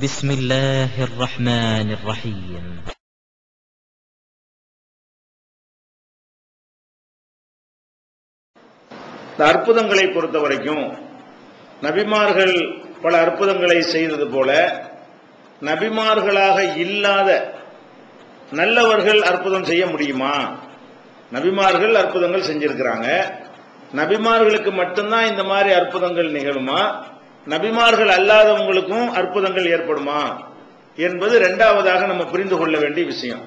بسم الله الرحمن الرحيم. அற்புதங்களை பொறுத்த வரைக்கும் நபிமார்கள் பல அற்புதங்களை செய்தது போல நபிமார்களாக இல்லாத நல்லவர்கள் அற்புதம் செய்ய முடியுமா? நபிமார்கள் அற்புதங்கள் செஞ்சிருக்கிறாங்க. நபிமார்களுக்கு மட்டும்தான் இந்த மாதிரி அற்புதங்கள் நிகழுமா? நபிமார்கள் அல்லாதவங்களுக்கும் அற்புதங்கள் ஏற்படுமா என்பது இரண்டாவதாக நம்ம புரிந்து கொள்ள வேண்டிய விஷயம்.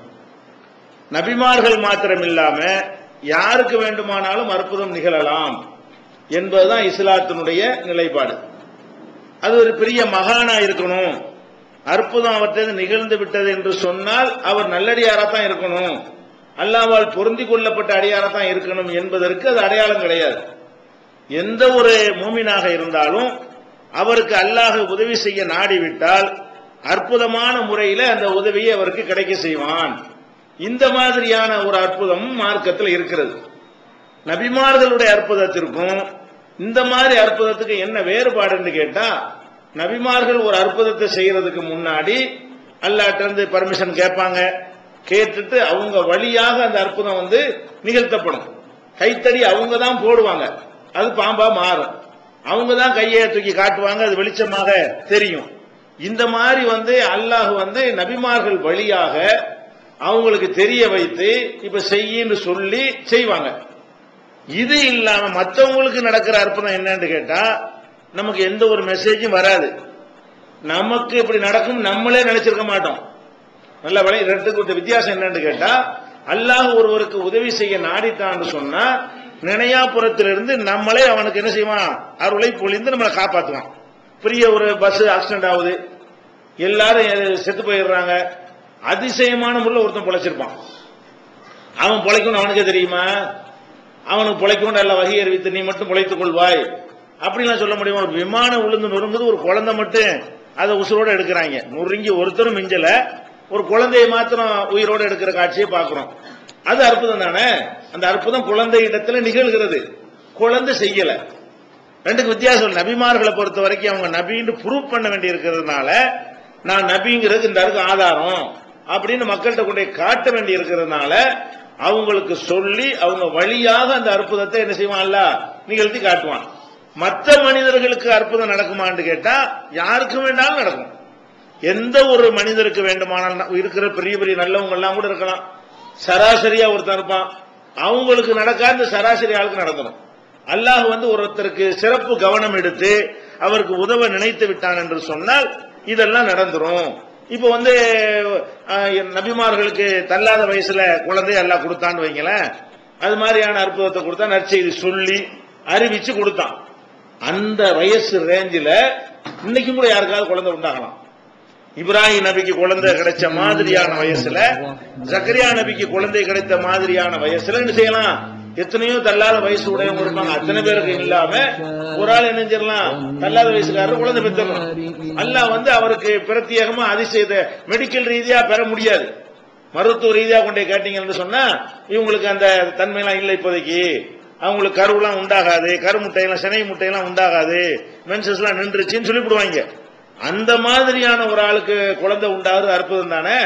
நபிமார்கள் மாத்திரமில்லாம யாருக்கு வேண்டுமானாலும் அற்புதம் நிகழலாம் என்பதுதான் இஸ்லாத்தினுடைய நிலைப்பாடு. அது ஒரு பெரிய மகானா இருக்கணும், அற்புதம் அவற்றை நிகழ்ந்து விட்டது என்று சொன்னால் அவர் நல்லடியாராத்தான் இருக்கணும், அல்லாஹ்வால் பொருந்தி கொள்ளப்பட்ட அடியாராத்தான் இருக்கணும் என்பதற்கு அது அடையாளம் கிடையாது. எந்த ஒரு மூமினாக இருந்தாலும் அவருக்கு அல்லாஹ் உதவி செய்ய நாடிவிட்டால் அற்புதமான முறையில் அந்த உதவியை அவருக்கு கிடைக்க செய்வான். இந்த மாதிரியான ஒரு அற்புதம் மார்க்கத்தில் இருக்கிறது. நபிமார்களுடைய அற்புதத்திற்கும் இந்த மாதிரி அற்புதத்துக்கு என்ன வேறுபாடுன்னு கேட்டா, நபிமார்கள் ஒரு அற்புதத்தை செய்யறதுக்கு முன்னாடி அல்லாஹ்ட்ட இருந்து பர்மிஷன் கேட்பாங்க. கேட்டுட்டு அவங்க வழியாக அந்த அற்புதம் நிகழ்த்தப்படும். கைத்தடி அவங்க தான் போடுவாங்க, அது பாம்பா மாறும். அவங்க தான் கையை தூக்கி காட்டுவாங்க, அது வெளிச்சமாக தெரியும். இந்த மாதிரி அல்லாஹ் நபிமார்கள் வழியாக அவங்களுக்கு தெரிய வைத்து இப்ப செய்யின்னு சொல்லி செய்வாங்க. இது இல்லாம மற்றவங்களுக்கு நடக்கிற அற்புதம் என்னன்னு கேட்டா, நமக்கு எந்த ஒரு மெசேஜும் வராது. நமக்கு இப்படி நடக்கும் நம்மளே நினைச்சிருக்க மாட்டோம். நல்ல வழி. ரெண்டுக்கு வித்தியாசம் என்னன்னு கேட்டா, அல்லாஹ் ஒருவருக்கு உதவி செய்ய நாடித்தான்னு சொன்னா நினையாபுரத்திலிருந்து நம்மளே அவனுக்கு என்ன செய்வான், அருளை பொழிந்து நம்மளை காப்பாற்றுவான். பெரிய ஒரு பஸ் ஆக்சிடென்ட் ஆகுது, எல்லாரும் செத்து போயிடுறாங்க. அதிசயமான முறையில் ஒருத்தன் பொழைச்சிருப்பான். அவன் பொழைக்கணும் அவனுக்கே தெரியுமா? அவனுக்கு பொழைக்கணும் நல்ல வகை அறிவித்து நீ மட்டும் பொழைத்துக் கொள்வாய் அப்படின்லாம் சொல்ல முடியுமா? ஒரு விமானம் விழுந்து நொறுங்குது, ஒரு குழந்தை மட்டும் அதை உசுரோட எடுக்கிறாங்க. நொறுங்கி ஒருத்தரும் மிஞ்சல, ஒரு குழந்தையை மாத்திரம் உயிரோடு எடுக்கிற காட்சியை பார்க்கிறோம். அது அற்புதம் தானே? அந்த அற்புதம் குழந்தை இடத்துல நிகழ்கிறது, குழந்தை செய்யல. ரெண்டுக்கு வித்தியாசம். நபிமார்களை பொறுத்த வரைக்கும் அவங்க நபின்னு ப்ரூவ் பண்ண வேண்டி இருக்கிறதுனால, நான் நபிங்கிறது இந்த ஆதாரம் அப்படின்னு மக்கள்கிட்ட கொண்டு காட்ட வேண்டி இருக்கிறதுனால அவங்களுக்கு சொல்லி அவங்க வழியாக அந்த அற்புதத்தை என்ன செய்வான்ல நிகழ்த்தி காட்டுவான். மற்ற மனிதர்களுக்கு அற்புதம் நடக்குமான்னு கேட்டா யாருக்கும் வேண்டாலும் நடக்கும். எந்த ஒரு மனிதருக்கு வேண்டுமானாலும் இருக்கிற பெரிய பெரிய நல்லவங்க எல்லாம் கூட இருக்கலாம், சராசரியா ஒருத்தர் இருப்பான், அவங்களுக்கு நடக்காத சராசரி ஆளுக்கு நடந்துடும். அல்லாஹ் ஒருத்தருக்கு சிறப்பு கவனம் எடுத்து அவருக்கு உதவ நினைத்து விட்டான் என்று சொன்னால் இதெல்லாம் நடந்துரும். இப்ப நபிமார்களுக்கு தள்ளாத வயசுல குழந்தை அல்லாஹ் கொடுத்தான்னு வைங்களேன், அது மாதிரியான அற்புதத்தை கொடுத்தா, நற்செய்தி சொல்லி அறிவிச்சு கொடுத்தான். அந்த வயசு ரேஞ்சில இன்னைக்கும் கூட யாருக்காவது குழந்தை உண்டாகலாம். இப்ராஹிம் நபிக்கு குழந்தை கிடைச்ச மாதிரியான வயசுல, ஜக்கரியா நபிக்கு குழந்தை கிடைத்த மாதிரியான வயசுல என்ன செய்யலாம்? எத்தனையோ தள்ளாத வயசு உடையவங்க இருப்பாங்க. அத்தனை பேருக்கு இல்லாம ஒரு ஆள் என்ன செஞ்சிடலாம், தள்ளாத வயசுக்காரர் குழந்தை பெற்றலாம். அல்லாஹ் அவருக்கு பிரத்யேகமா அதிசயத்தை மெடிக்கல் ரீதியா பெற முடியாது. மருத்துவ ரீதியா கொண்டே கேட்டீங்கன்னு சொன்னா இவங்களுக்கு அந்த தன்மையெல்லாம் இல்லை, இப்போதைக்கு அவங்களுக்கு கருவெல்லாம் உண்டாகாது, கருமுட்டையெல்லாம் சினை முட்டையெல்லாம் உண்டாகாது, மென்சஸ் எல்லாம் நின்றுச்சுன்னு சொல்லிவிடுவாங்க. அந்த மாதிரியான ஒரு ஆளுக்கு குழந்தை உண்டாகிறது அற்புதம் தானே.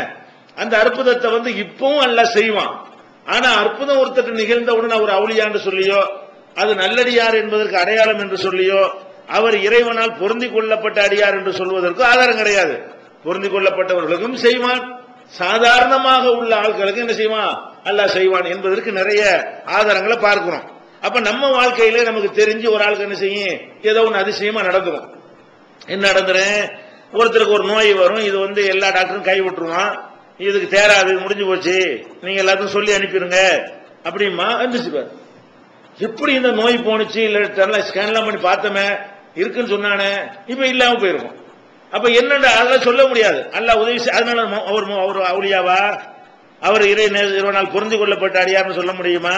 அந்த அற்புதத்தை இப்பவும் அல்லாஹ் செய்வான். ஆனா அற்புதம் ஒருத்தர் நிகழ்ந்தவுடன் அவர் அவுலியான்னு சொல்லியோ, அது நல்லடியார் என்பதற்கு அடையாளம் என்று சொல்லியோ, அவர் இறைவனால் பொருந்தி கொள்ளப்பட்ட அடியார் என்று சொல்வதற்கு ஆதாரம் கிடையாது. பொருந்தி கொள்ளப்பட்டவர்களுக்கும் செய்வான், சாதாரணமாக உள்ள ஆட்களுக்கு என்ன செய்வான், அல்லாஹ் செய்வான் என்பதற்கு நிறைய ஆதாரங்களை பார்க்கிறோம். அப்ப நம்ம வாழ்க்கையிலே நமக்கு தெரிஞ்சு ஒரு ஆளுக்கு என்ன செய்யும், ஏதோ ஒன்று அதிசயமா நடந்துடும். என்ன நடந்துரும்? ஒருத்தருக்கு ஒரு நோய் வரும், இது எல்லா டாக்டரும் கை விட்டுருவான், இதுக்கு தேராது, முடிஞ்சு போச்சு, நீங்க எல்லாத்தையும் சொல்லி அனுப்பிடுங்க அப்படிமா இருந்துச்சுப்பார். எப்படி இந்த நோய் போனுச்சு, இல்ல ஸ்கேன்லாம் பண்ணி பார்த்தமே இருக்குன்னு சொன்னானே, இப்ப இல்லாம போயிருக்கும். அப்ப என்னடா அதெல்லாம் சொல்ல முடியாது. அல்லாஹ் உதவி. அதனால அவர் அவுலியாவா, அவர் இறைவனால் புரிந்து கொள்ளப்பட்ட அடியார்னு சொல்ல முடியுமா?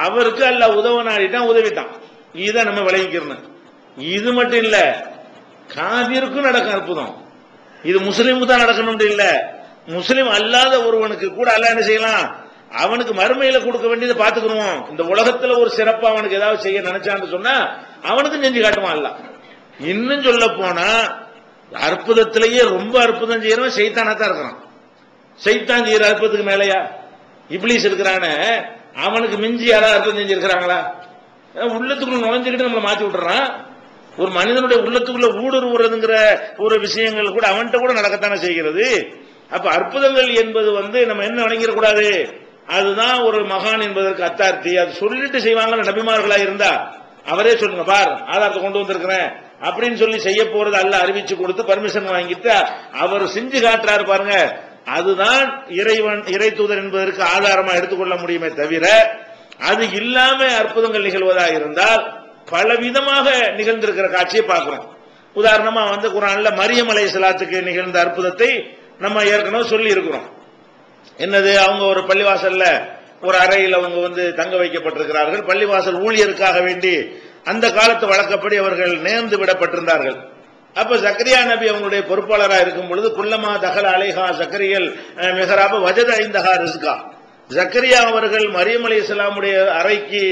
அவருக்கு அல்லாஹ் உதவ நாடிட்டான், உதவிட்டான். இதுதான் நம்ம விளங்கிக்கிறோம். இது மட்டும் இல்ல, காபிருக்கும் நடக்கும் அற்புதம். இது முஸ்லீமுக்கு தான் நடக்கணும் இல்ல, முஸ்லீம் அல்லாத ஒருவனுக்கு கூட அல்லாஹ் என்ன செய்யலாம், அவனுக்கு மறுமையில கொடுக்க வேண்டியதை பார்த்துக்கணும். இந்த உலகத்துல ஒரு சிறப்பா அவனுக்கு ஏதாவது செய்ய நினைச்சான்னு சொன்னா அவனுக்கும் செஞ்சு காட்டுவான் அல்லாஹ். இன்னும் சொல்ல போனா அற்புதத்திலேயே ரொம்ப அற்புதம் செய்யறவன் சைத்தானா தான் இருக்கிறான். சைத்தான் செய்யற அற்புதத்துக்கு மேலையா இப்லீஸ் இருக்கிறான, அவனுக்கு மிஞ்சி யாராவது அற்புதம் செஞ்சிருக்கிறாங்களா? உள்ளத்துக்குள்ள நுழைஞ்சுக்கிட்டு நம்மளை மாத்தி விட்டுறான். ஒரு மனிதனுடைய உள்ளத்துக்குள்ள ஊடுருவுறதுங்கிற ஒரு விஷயங்கள் கூட அவன்கிட்ட கூட நடக்கத்தானே செய்கிறது. அப்ப அற்புதங்கள் என்பது நம்ம என்ன நினைக்கிறக்கூடாது, அதுதான் ஒரு மகான் என்பதற்கு அத்தார்த்தி. அது சொல்லிட்டு செய்வாங்க. நபிமார்களா இருந்தா அவரே சொல்லுங்க, பார் ஆதாரத்தை கொண்டு வந்திருக்கிறேன் அப்படின்னு சொல்லி செய்ய போறது அல்ல அறிவிச்சு கொடுத்து பர்மிஷன் வாங்கிட்டு அவர் செஞ்சு காட்டுறாரு பாருங்க, அதுதான் இறை தூதர் என்பதற்கு ஆதாரமா எடுத்துக்கொள்ள முடியுமே தவிர, அது இல்லாம அற்புதங்கள் நிகழ்வதா இருந்தால் பலவிதமாக நிகழ்ந்திருக்கிற காட்சியை பார்க்கிறோம். உதாரணமா குர்ஆன்ல மரியம் அலைஹிஸ்ஸலாத்துக்கு நிகழ்ந்த அற்புதத்தை நம்ம ஏற்கனவே சொல்லி இருக்கிறோம். என்னது, அவங்க ஒரு பள்ளிவாசல்ல ஒரு அறையில் அவங்க தங்க வைக்கப்பட்டிருக்கிறார்கள். பள்ளிவாசல் ஊழியருக்காக வேண்டி அந்த காலத்து வழக்கப்படி அவர்கள் நேர்ந்து விடப்பட்டிருந்தார்கள். அப்ப ஜக்கரியா நபி அவங்களுடைய பொறுப்பாளராக இருக்கும் பொழுது குல்லமா தகல் அலைஹா ஜக்கரியல் மிஹராப வஜத ஐந்தஹா ரிஸ்கா, ஜக்கரியா அவர்கள் மரியம் அலைஹிஸ்ஸலாமுடைய அறைக்கு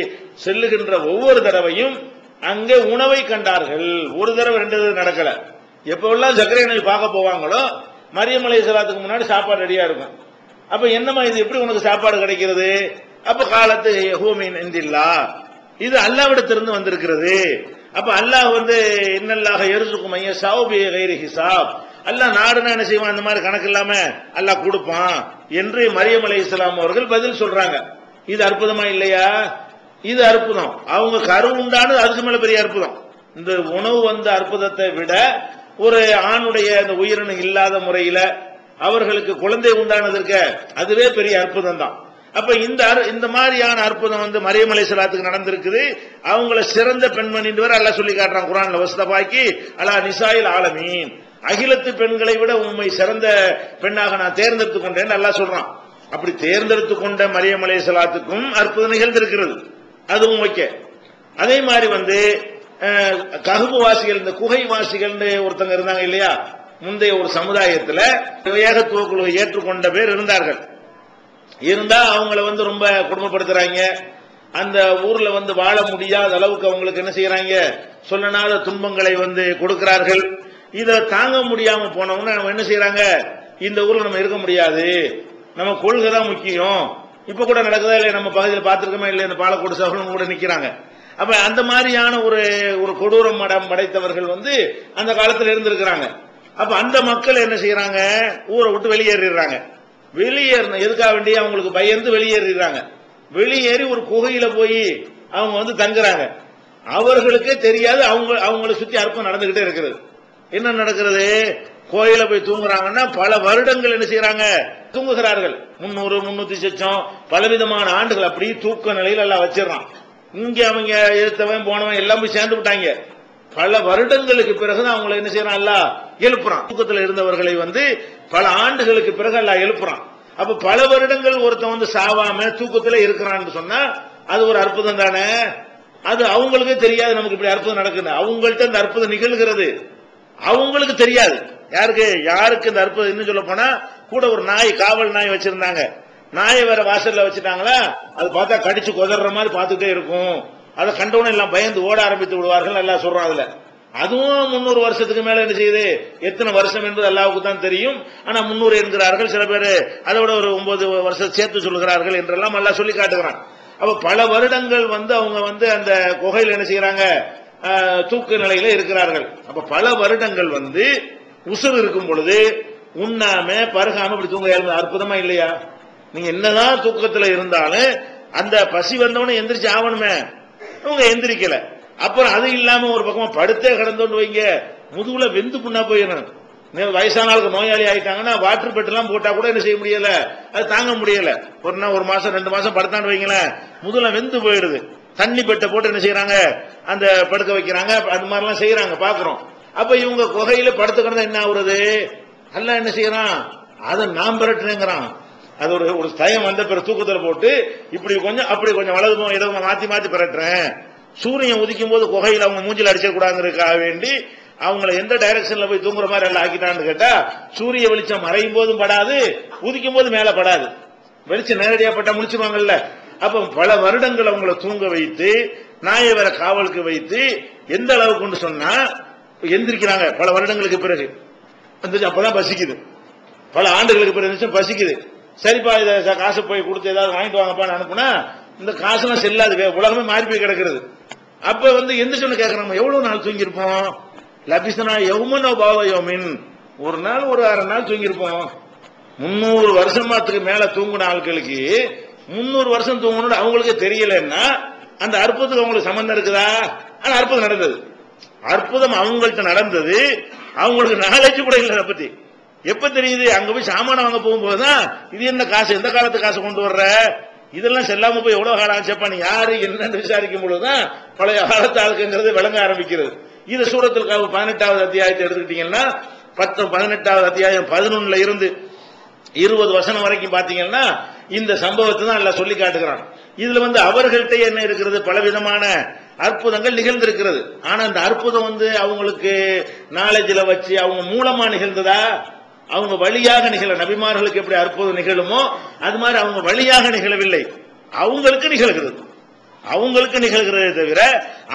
செல்லுகின்ற ஒவ்வொரு தடவையும் அங்கே உணவை கண்டார்கள். ஒரு தடவை ரெண்டு தடவை நடக்கல. எப்பெல்லாம் ஜக்கரியா நபி பார்க்க போவாங்களோ மரியம் அலைஹிஸ்ஸலாத்துக்கு முன்னாடி சாப்பாடு ரெடியா இருக்கும். அப்ப என்னமா இது எப்படி உனக்கு சாப்பாடு கிடைக்கிறது? அப்ப காலத்து ஹூமின் இந்தில்லா, இது அல்லாஹ்விடத்திலிருந்து வந்திருக்கிறது. அப்ப அல்லாஹ் இன்னல்லாஹ யர்சுகு மன் யஷாஉ பிகைரி ஹிசாப், அல்லாஹ் நாடுனா என்ன செய்வான், அந்த மாதிரி கணக்கு இல்லாம அல்லாஹ் கொடுப்பான் என்று மரியம் அலைஹிஸ்ஸலாம் அவர்கள் பதில் சொல்றாங்க. இது அற்புதமா இல்லையா? இது அற்புதம். அவங்க கரு உண்டானது அதுக்கு மேல பெரிய அற்புதம். இந்த உணவு அற்புதத்தை விட ஒரு ஆணுடைய அந்த உயிரினு இல்லாத முறையில அவர்களுக்கு குழந்தை உண்டானதற்கு அதுவே பெரிய அற்புதம் தான். அப்ப இந்த மாதிரியான அற்புதம் மரியம் அலைஹிஸ்ஸலாத்துக்கு நடந்திருக்குது. அவங்கள சிறந்த பெண்மணி அல்லாஹ் சொல்லி காட்டுறான் குர்ஆன்ல, வஸ்தபாக்கி அலா நிசாயில் ஆலமீன், அகிலத்து பெண்களை விட உண்மை சிறந்த பெண்ணாக நான் தேர்ந்தெடுத்துக் கொண்டேன் அல்லாஹ் சொல்றான். அப்படி தேர்ந்தெடுத்துக் கொண்ட மரியம் அலைஹிஸ்ஸலாத்துக்கும் அற்புதம் நிகழ்ந்திருக்கிறது. அதுவும் ஓகே. அதே மாதிரி கஹ்பு வாசிகள், இந்த குகை வாசிகள் ஒருத்தங்க இருந்தாங்க இல்லையா, முந்தைய ஒரு சமுதாயத்தில் ஏகத்துவ குழுவை ஏற்றுக்கொண்ட பேர் இருந்தார்கள். இருந்தா அவங்கள ரொம்ப கொடுமைப்படுத்துறாங்க. அந்த ஊர்ல வாழ முடியாத அளவுக்கு அவங்களுக்கு என்ன செய்யறாங்க, சொல்லனாத துன்பங்களை கொடுக்கிறார்கள். இதை தாங்க முடியாம போனவங்க நம்ம என்ன செய்யறாங்க, இந்த ஊர்ல நம்ம இருக்க முடியாது, நம்ம கொள்கை தான் முக்கியம். இப்ப கூட நடக்குதா இல்லையா, நம்ம பகுதியில் பார்த்திருக்கோமா இல்லையா, இந்த பாலக்கோடு சகோதரன் கூட நிக்கிறாங்க. அப்ப அந்த மாதிரியான ஒரு கொடூரம் படைத்தவர்கள் அந்த காலத்தில் இருந்திருக்கிறாங்க. அப்ப அந்த மக்கள் என்ன செய்யறாங்க, ஊரை விட்டு வெளியேறாங்க. வெளியேறின எதுக்காக வேண்டிய அவங்களுக்கு பயந்து வெளியேறாங்க. வெளியேறி ஒரு குகையில போய் அவங்க தங்குறாங்க. அவர்களுக்கே தெரியாது அவங்களை சுத்தி அற்புதம் நடந்துகிட்டே இருக்கிறது. என்ன நடக்கிறது, கோயில போய் தூங்குறாங்கன்னா பல வருடங்கள் என்ன செய்யறாங்க, தூங்குகிறார்கள். 300 300 லட்சம் பலவிதமான ஆண்டுகள் அப்படி தூக்க நிலையில் எல்லாம் வச்சிடறான். இங்க அவங்க எடுத்தவன் போனவன் எல்லாம் போய் சேர்ந்து விட்டாங்க. பல வருடங்களுக்கு பிறகுதான் அவங்களை என்ன செய்யறான், அல்லாஹ் எழுப்புறான். தூக்கத்தில் இருந்தவர்களை பல ஆண்டுகளுக்கு பிறகு அல்லாஹ் எழுப்புறான். அப்ப பல வருடங்கள் ஒருத்தன் சாவாம தூக்கத்துல இருக்கிறான்னு சொன்னா அது ஒரு அற்புதம் தானே. அது அவங்களுக்கே தெரியாது நமக்கு இப்படி அற்புதம் நடக்குது. அவங்கள்ட்ட இந்த அற்புதம் நிகழ்கிறது, அவங்களுக்கு தெரியாது. யாருக்கு இந்த அற்புதம் இன்னும் சொல்ல போனா, கூட ஒரு நாய், காவல் நாய் வச்சிருந்தாங்க. நாயை வேற வாசல்ல வச்சுட்டாங்களா, அது பார்த்தா கடிச்சு கொதற மாதிரி பார்த்துட்டே இருக்கும். அதை கண்டவன எல்லாம் பயந்து ஓட ஆரம்பித்து விடுவார்கள். எல்லாம் சொல்றான். அதுல அதுவும் 300 வருஷத்துக்கு மேல என்ன செய்யுது, எத்தனை வருஷம் என்பது அல்லாஹ்வுக்கு தான் தெரியும். ஆனா 300 என்கிறார்கள், சில பேர் அதை விட ஒரு 9 வருஷம் சேர்த்து சொல்கிறார்கள் என்றெல்லாம் அல்லாஹ் சொல்லி காட்டுகிறான். அப்ப பல வருடங்கள் அவங்க அந்த குகையில் என்ன செய்யறாங்க, தூக்க நிலையில இருக்கிறார்கள். அப்ப பல வருடங்கள் உசுறு இருக்கும் பொழுது உண்ணாம பருகாம இப்படி தூங்க அற்புதமா இல்லையா? நீங்க என்னதான் தூக்கத்துல இருந்தாலும் அந்த பசி வந்தவன எந்திரிச்சு ஆகணுமே, அவங்க எந்திரிக்கல. அப்புறம் அது இல்லாம ஒரு பக்கமா படுத்தே கிடந்தோன்னு வைங்க, முதுகுல வெந்து புண்ணா போயிடணும். வயசான ஆளுக்கு நோயாளி ஆயிட்டாங்கன்னா வாட்டர் பெட் எல்லாம் போட்டா கூட என்ன செய்ய முடியல, அது தாங்க முடியல. ஒரு மாசம் 2 மாசம் படுத்தான்னு வைங்களேன், முதுகுல வெந்து போயிடுது. தண்ணி பெட்டை போட்டு என்ன செய்யறாங்க, அந்த படுக்க வைக்கிறாங்க. அந்த மாதிரி எல்லாம் செய்யறாங்க, பாக்குறோம். அப்ப இவங்க குகையில படுத்து கிடந்தா என்ன ஆகுறது, அல்லாஹ் என்ன செய்யறான், அதை நாம் பெறட்டுங்கிறான். அது ஒரு தயம் வந்த பிற தூக்கத்துல போட்டு இப்படி கொஞ்சம் அப்படி கொஞ்சம் வலதுமோ இடமோ மாத்தி மாத்தி பெறட்டுறேன். சூரியன் உதிக்கும் போது குகையில் அவங்க மூஞ்சில் அடிச்சிடக்கூடாதுக்காக வேண்டி அவங்களை எந்த டைரக்ஷன்ல போய் தூங்குற மாதிரி எல்லாம் ஆக்கிட்டான்னு கேட்டா, சூரிய வெளிச்சம் மறையும் போதும் படாது, உதிக்கும் போது மேல படாது. வெளிச்சம் நேரடியா பட்டா முடிச்சுவாங்கல்ல. அப்ப பல வருடங்கள் அவங்களை தூங்க வைத்து நாயை வேற காவலுக்கு வைத்து எந்த அளவுக்கு சொன்னா எந்திரிக்கிறாங்க பல வருடங்களுக்கு பிறகு. வந்துச்சு. அப்பதான் பசிக்குது, பல ஆண்டுகளுக்கு பிறகு பசிக்குது. சரிப்பா இதை காசை போய் கொடுத்து ஏதாவது வாங்கிட்டு வாங்கப்பான்னு அனுப்புனா இந்த காசுலாம் செல்லாது, உலகமே மாறி போய் கிடக்கிறது. அப்ப எந்திரிச்சு கேட்கறாங்க, எவ்வளவு நாள் தூங்கியிருப்போம்? லபிசனா யௌமனோ பாவயோமின், ஒரு நாள் ஒரு அரை நாள் தூங்கியிருப்போம். 300 வருஷமாத்துக்கு மேல தூங்கின ஆட்களுக்கு 300 வருஷம் தூங்கணும் அவங்களுக்கு தெரியலன்னா அந்த அற்புதத்துக்கு அவங்களுக்கு சம்பந்தம் இருக்குதா? ஆனா அற்புதம் நடந்தது, அற்புதம் அவங்கள்ட்ட நடந்தது, அவங்களுக்கு நாலேஜ் கூட இல்லை அதை பத்தி. எப்ப தெரியுது? அங்க போய் சாமான வாங்க போகும்போதுதான் இது என்ன காசு, எந்த காலத்து காசு கொண்டு வர்ற, இதெல்லாம் செல்லாம போய் எவ்வளவு காலம் ஆச்சப்பா, நீ யாரு என்னன்னு விசாரிக்கும் பொழுதுதான் பழைய காலத்து ஆளுக்குங்கிறது விளங்க ஆரம்பிக்கிறது. இது சூரத்துல் கஹஃப் 18வது அத்தியாயத்தை எடுத்துக்கிட்டீங்கன்னா 18வது அத்தியாயம் 11ல இருந்து 20 வசனம் வரைக்கும் பாத்தீங்கன்னா இந்த சம்பவத்தை தான் எல்லாம் சொல்லி காட்டுகிறான். இதுல அவர்கள்ட்ட என்ன இருக்கிறது? பலவிதமான அற்புதங்கள் நிகழ்ந்திருக்கிறது. ஆனா அந்த அற்புதம் அவங்களுக்கு நாலேஜில் வச்சு அவங்க மூலமா நிகழ்ந்ததா? அவங்க வழியாக நிகழ, நபிமார்களுக்கு எப்படி அற்புதம் நிகழுமோ அது மாதிரி அவங்க வழியாக நிகழவில்லை, அவங்களுக்கு நிகழ்கிறது. அவங்களுக்கு நிகழ்கிறதே தவிர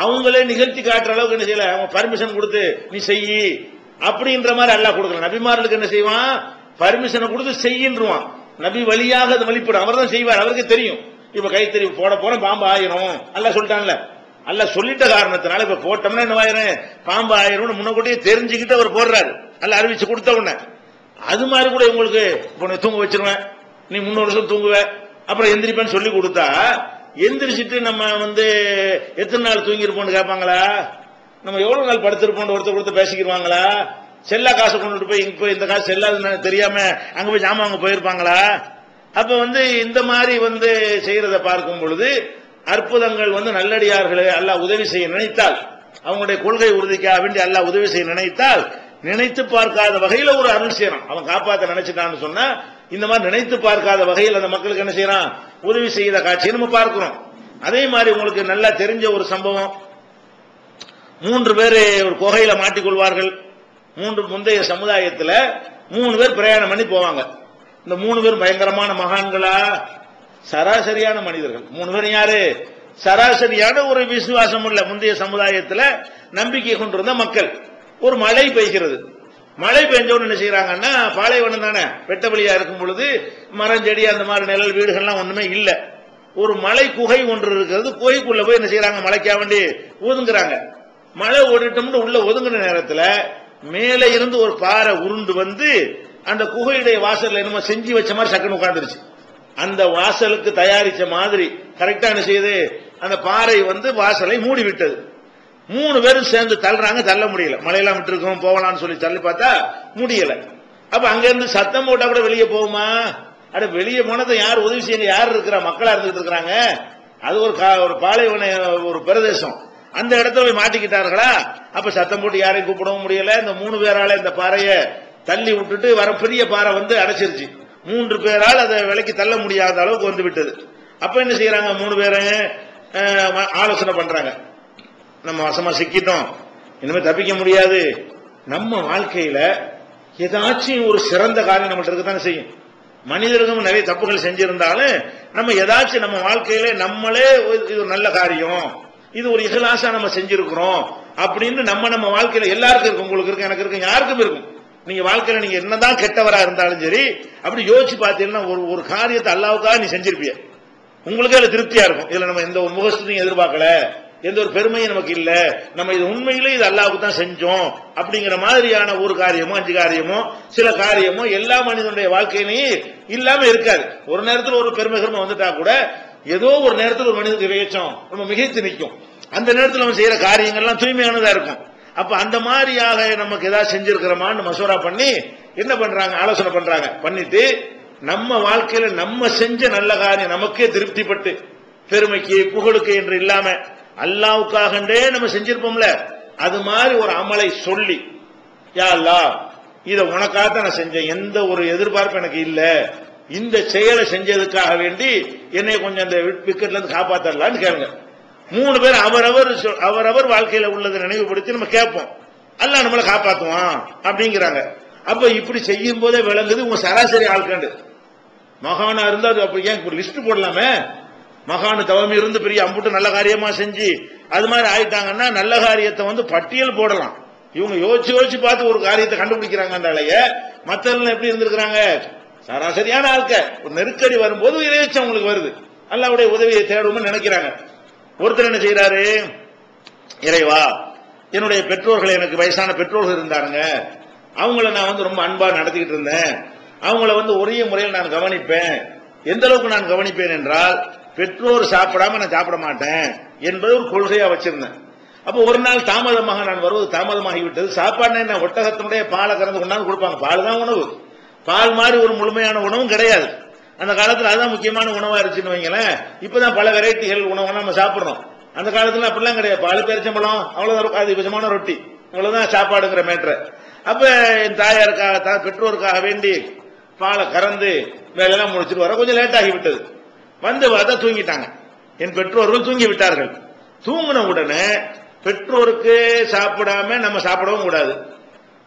அவங்களே நிகழ்த்தி காட்டுற அளவுக்கு என்ன செய்யல. அவங்க பர்மிஷன் கொடுத்து நீ செய்யி அப்படின்ற மாதிரி அல்லாஹ் கொடுக்கல. நபிமார்களுக்கு என்ன செய்வான்? பர்மிஷனை கொடுத்து செய்யின்றுவான். நபி வழியாக அது வழிபடும், அவர் தான் செய்வார், அவருக்கு தெரியும். இப்ப கைத்தறி போட போற பாம்பு ஆயிரும் அல்லாஹ் சொல்லிட்டான்ல. அல்லாஹ் சொல்லிட்ட காரணத்தினால இப்ப போட்டோம்னா என்ன ஆயிரும்? பாம்பு ஆயிரும் முன்னக்கூட்டியே தெரிஞ்சுக்கிட்டு அவர் போடுறாரு, அல்லாஹ் அறிவிச்சு கொடுத்த உடனே. அது மாதிரி கூட உங்களுக்கு இப்போ தூங்க வச்சிருவேன், நீ 300 வருஷம் தூங்குவ, அப்புறம் எந்திரிப்பேன்னு சொல்லி கொடுத்தா எந்திரிச்சிட்டு நம்ம எத்தனை நாள் தூங்கிருப்போம்னு கேட்பாங்களா? நம்ம எவ்வளவு நாள் படுத்திருப்போம் ஒருத்தர் கொடுத்து பேசிக்கிடுவாங்களா? செல்லா காசு கொண்டுட்டு போய் இங்க போய் இந்த காசு செல்லாது தெரியாம அங்க போய் ஜாமான் அங்க போயிருப்பாங்களா? அப்ப இந்த மாதிரி செய்யறத பார்க்கும் பொழுது அற்புதங்கள் நல்லடியார்களை அல்லாஹ் உதவி செய்ய நினைத்தால், அவங்களுடைய கொள்கை உறுதிக்காக வேண்டி அல்லாஹ் உதவி செய்ய நினைத்தால் நினைத்து பார்க்காத வகையில ஒரு அருள் செய்யறான். அவன் காப்பாத்த நினைச்சிட்டான்னு சொன்னா இந்த மாதிரி நினைத்து பார்க்காத வகையில் அந்த மக்களுக்கு என்ன செய்யறான்? உதவி செய்த காட்சியை நம்ம பார்க்கிறோம். அதே மாதிரி உங்களுக்கு நல்லா தெரிஞ்ச ஒரு சம்பவம், 3 பேர் ஒரு குகையில மாட்டிக்கொள்வார்கள். முந்தைய சமுதாயத்தில் 3 பேர் பிரயாணம் பண்ணி போவாங்க. இந்த 3 பேர் பயங்கரமான மகான்களா? சராசரியான மனிதர்கள். 3 பேர் யாரு? சராசரியான ஒரு விசுவாசம் உள்ள முந்தைய சமுதாயத்தில் நம்பிக்கை கொண்டிருந்த மக்கள். ஒரு மழை பெய்கிறது, மழை பெஞ்சோன்னு என்ன செய்யறாங்கன்னா, பாலைவனம் தானே, வெட்ட வழியா இருக்கும் பொழுது மரம் செடி அந்த மாதிரி நிழல் வீடுகள்லாம் ஒண்ணுமே இல்லை. ஒரு மலை குகை ஒன்று இருக்கிறது, குகைக்குள்ள போய் என்ன செய்யறாங்க? மலைக்கா வேண்டி ஒதுங்குறாங்க. மழை ஓடிட்டோம்னு உள்ள ஒதுங்குற நேரத்தில் மேலே இருந்து ஒரு பாறை உருண்டு அந்த குகையுடைய வாசல்ல என்னமோ செஞ்சு வச்ச மாதிரி சக்கன்னு உட்கார்ந்துருச்சு. அந்த வாசலுக்கு தயாரிச்ச மாதிரி கரெக்டா என்ன செய்யுது? அந்த பாறை வாசலை மூடி விட்டது. 3 பேரும் சேர்ந்து தள்ளுறாங்க, தள்ள முடியல. மழையெல்லாம் விட்டு இருக்கோம் போகலாம்னு சொல்லி தள்ளி பார்த்தா முடியல. அப்ப அங்க இருந்து சத்தம் போட்டா கூட வெளியே போகுமா? அட வெளியே போனதை யார் உதவி செய்ய? யார் இருக்கிறா? மக்களா இருந்துட்டு இருக்கிறாங்க. அது ஒரு பாலைவன ஒரு பிரதேசம், அந்த இடத்துல போய் மாட்டிக்கிட்டார்களா? அப்ப சத்தம் போட்டு யாரையும் கூப்பிடவும் முடியல. இந்த 3 பேரால இந்த பாறையை தள்ளி விட்டுட்டு வர பெரிய பாறை அடைச்சிருச்சு. 3 பேரால் அதை விலைக்கு தள்ள முடியாத அளவுக்கு விட்டது. அப்ப என்ன செய்யறாங்க? 3 பேரும் ஆலோசனை பண்றாங்க, நம்ம வசமா சிக்கிட்டோம், இனிமே தப்பிக்க முடியாது. நம்ம வாழ்க்கையில ஏதாச்சும் ஒரு சிறந்த காரியம் நம்மள்ட்ட இருக்கத்தானே செய்யும். மனிதர்களும் நிறைய தப்புகள் செஞ்சிருந்தாலும் நம்ம ஏதாச்சும் நம்ம வாழ்க்கையில நம்மளே இது ஒரு நல்ல காரியம், இது ஒரு இஹ்லாஸா நம்ம செஞ்சிருக்கிறோம் அப்படின்னு நம்ம வாழ்க்கையில எல்லாருக்கும் இருக்கும். உங்களுக்கு இருக்கு, எனக்கு இருக்கு, யாருக்கும் இருக்கும். நீங்க வாழ்க்கையில நீங்க என்னதான் கெட்டவரா இருந்தாலும் சரி அப்படி யோசிச்சு பார்த்தீங்கன்னா ஒரு காரியத்தை அல்லாஹ்வுக்காக நீ செஞ்சிருப்பிய, உங்களுக்கே அதுல திருப்தியா இருக்கும். இதுல நம்ம எந்த ஒரு முகஸ்துதியும் எதிர்பார்க்கல, எந்த ஒரு பெருமையும் நமக்கு இல்ல, நம்ம இது உண்மையிலே இது அல்லாஹ்வுக்கு தான் செஞ்சோம் அப்படிங்கிற மாதிரியான ஒரு காரியமோ 5 காரியமோ சில காரியமோ எல்லா மனிதனுடைய வாழ்க்கையிலையும் இல்லாம இருக்காது. ஒரு நேரத்தில் ஒரு பெருமை வந்துட்டா கூட ஏதோ ஒரு நேரத்தில் ஒரு மனிதனுக்கு வியச்சம் நம்ம மிகைத்து நிற்கும். அந்த நேரத்தில் நம்ம செய்யற காரியங்கள்லாம் தூய்மையானதா இருக்கும். அப்ப அந்த மாதிரியாக நமக்கு ஏதாவது செஞ்சிருக்கிறோமான்னு மசோரா பண்ணி என்ன பண்றாங்க? ஆலோசனை பண்றாங்க. பண்ணிட்டு நம்ம வாழ்க்கையில நம்ம செஞ்ச நல்ல காரியம் நமக்கே திருப்திப்பட்டு பெருமைக்கு புகழுக்கு என்று இல்லாம அல்லாஹ்வுக்காகவே நம்ம செஞ்சிருப்போம்ல, அது மாதிரி ஒரு அமலை சொல்லி, யா அல்லாஹ் இத உனக்காக நான் செஞ்சேன், எந்த ஒரு எதிர்பார்ப்பு எனக்கு இல்ல, இந்த செயலை செஞ்சதுக்காக வேண்டி என்னை கொஞ்சம் அந்த விக்கெட்ல இருந்து காப்பாத்தரலான்னு கேளுங்க. 3 பேர் அவரவர் வாழ்க்கையில உள்ளதை நினைவுபடுத்தி நம்ம கேட்போம், அல்லாஹ் நம்மளை காப்பாத்துவான் அப்படிங்கிறாங்க. அப்ப இப்படி செய்யும் போதே விளங்குது உங்க சராசரி ஆள்காண்டு. மகானா இருந்தா அப்ப ஏன் ஒரு லிஸ்ட் போடலாமே? மகானு தவம் இருந்து பெரிய அம்புட்டு நல்ல காரியமா செஞ்சு அது மாதிரி ஆயிட்டாங்கன்னா நல்ல காரியத்தை பட்டியல் போடலாம். இவங்க யோசிச்சு பார்த்து ஒரு காரியத்தை கண்டுபிடிக்கிறாங்கன்றாலேய மத்தவங்க எப்படி இருந்திருக்கிறாங்க? சராசரியான ஆட்க ஒரு நெருக்கடி வரும்போது இறைச்சம் அவங்களுக்கு வருது, அல்லாஹ்வுடைய உதவியை தேடுவோம்னு நினைக்கிறாங்க. ஒருத்தர் என்ன செய்யறாரு, இறைவா என்னுடைய பெற்றோர்கள், எனக்கு வயசான பெற்றோர்கள் இருந்தாருங்க, அவங்கள நான் ரொம்ப அன்பா நடத்திக்கிட்டு இருந்தேன், அவங்கள ஒரே முறையில் நான் கவனிப்பேன். எந்த அளவுக்கு நான் கவனிப்பேன் என்றால் பெற்றோர் சாப்பிடாம நான் சாப்பிட மாட்டேன் என்பது ஒரு கொள்கையா வச்சிருந்தேன். அப்போ ஒரு நாள் தாமதமாக நான் வருவது தாமதமாகிவிட்டது. சாப்பாடு என்ன, ஒட்டகத்தினுடைய பாலை கறந்து கொண்டாந்து கொடுப்பாங்க, பால் தான் உணவு. பால் மாதிரி ஒரு முழுமையான உணவும் கிடையாது அந்த காலத்துல. அதுதான் முக்கியமான உணவா இருந்துச்சுன்னு வைங்களேன். இப்பதான் பல வெரைட்டிகள் உணவு நம்ம சாப்பிடுறோம். அந்த காலத்துல அப்படிலாம் கிடையாது. பால் பேரிச்சம்பழம் அவ்வளவுதான், அதிகபட்சமான ரொட்டி, அவ்வளவுதான் சாப்பாடுங்கிற மேட்டர். அப்ப என் தாயாருக்காக பெற்றோருக்காக வேண்டி பாலை கறந்து வேலையெல்லாம் முடிச்சுட்டு வர கொஞ்சம் லேட் ஆகிவிட்டது. பார்த்தா தூங்கிட்டாங்க. என் பெற்றோர்கள் தூங்கி விட்டார்கள். தூங்கின உடனே பெற்றோருக்கு சாப்பிடாம நம்ம சாப்பிடவும் கூடாது,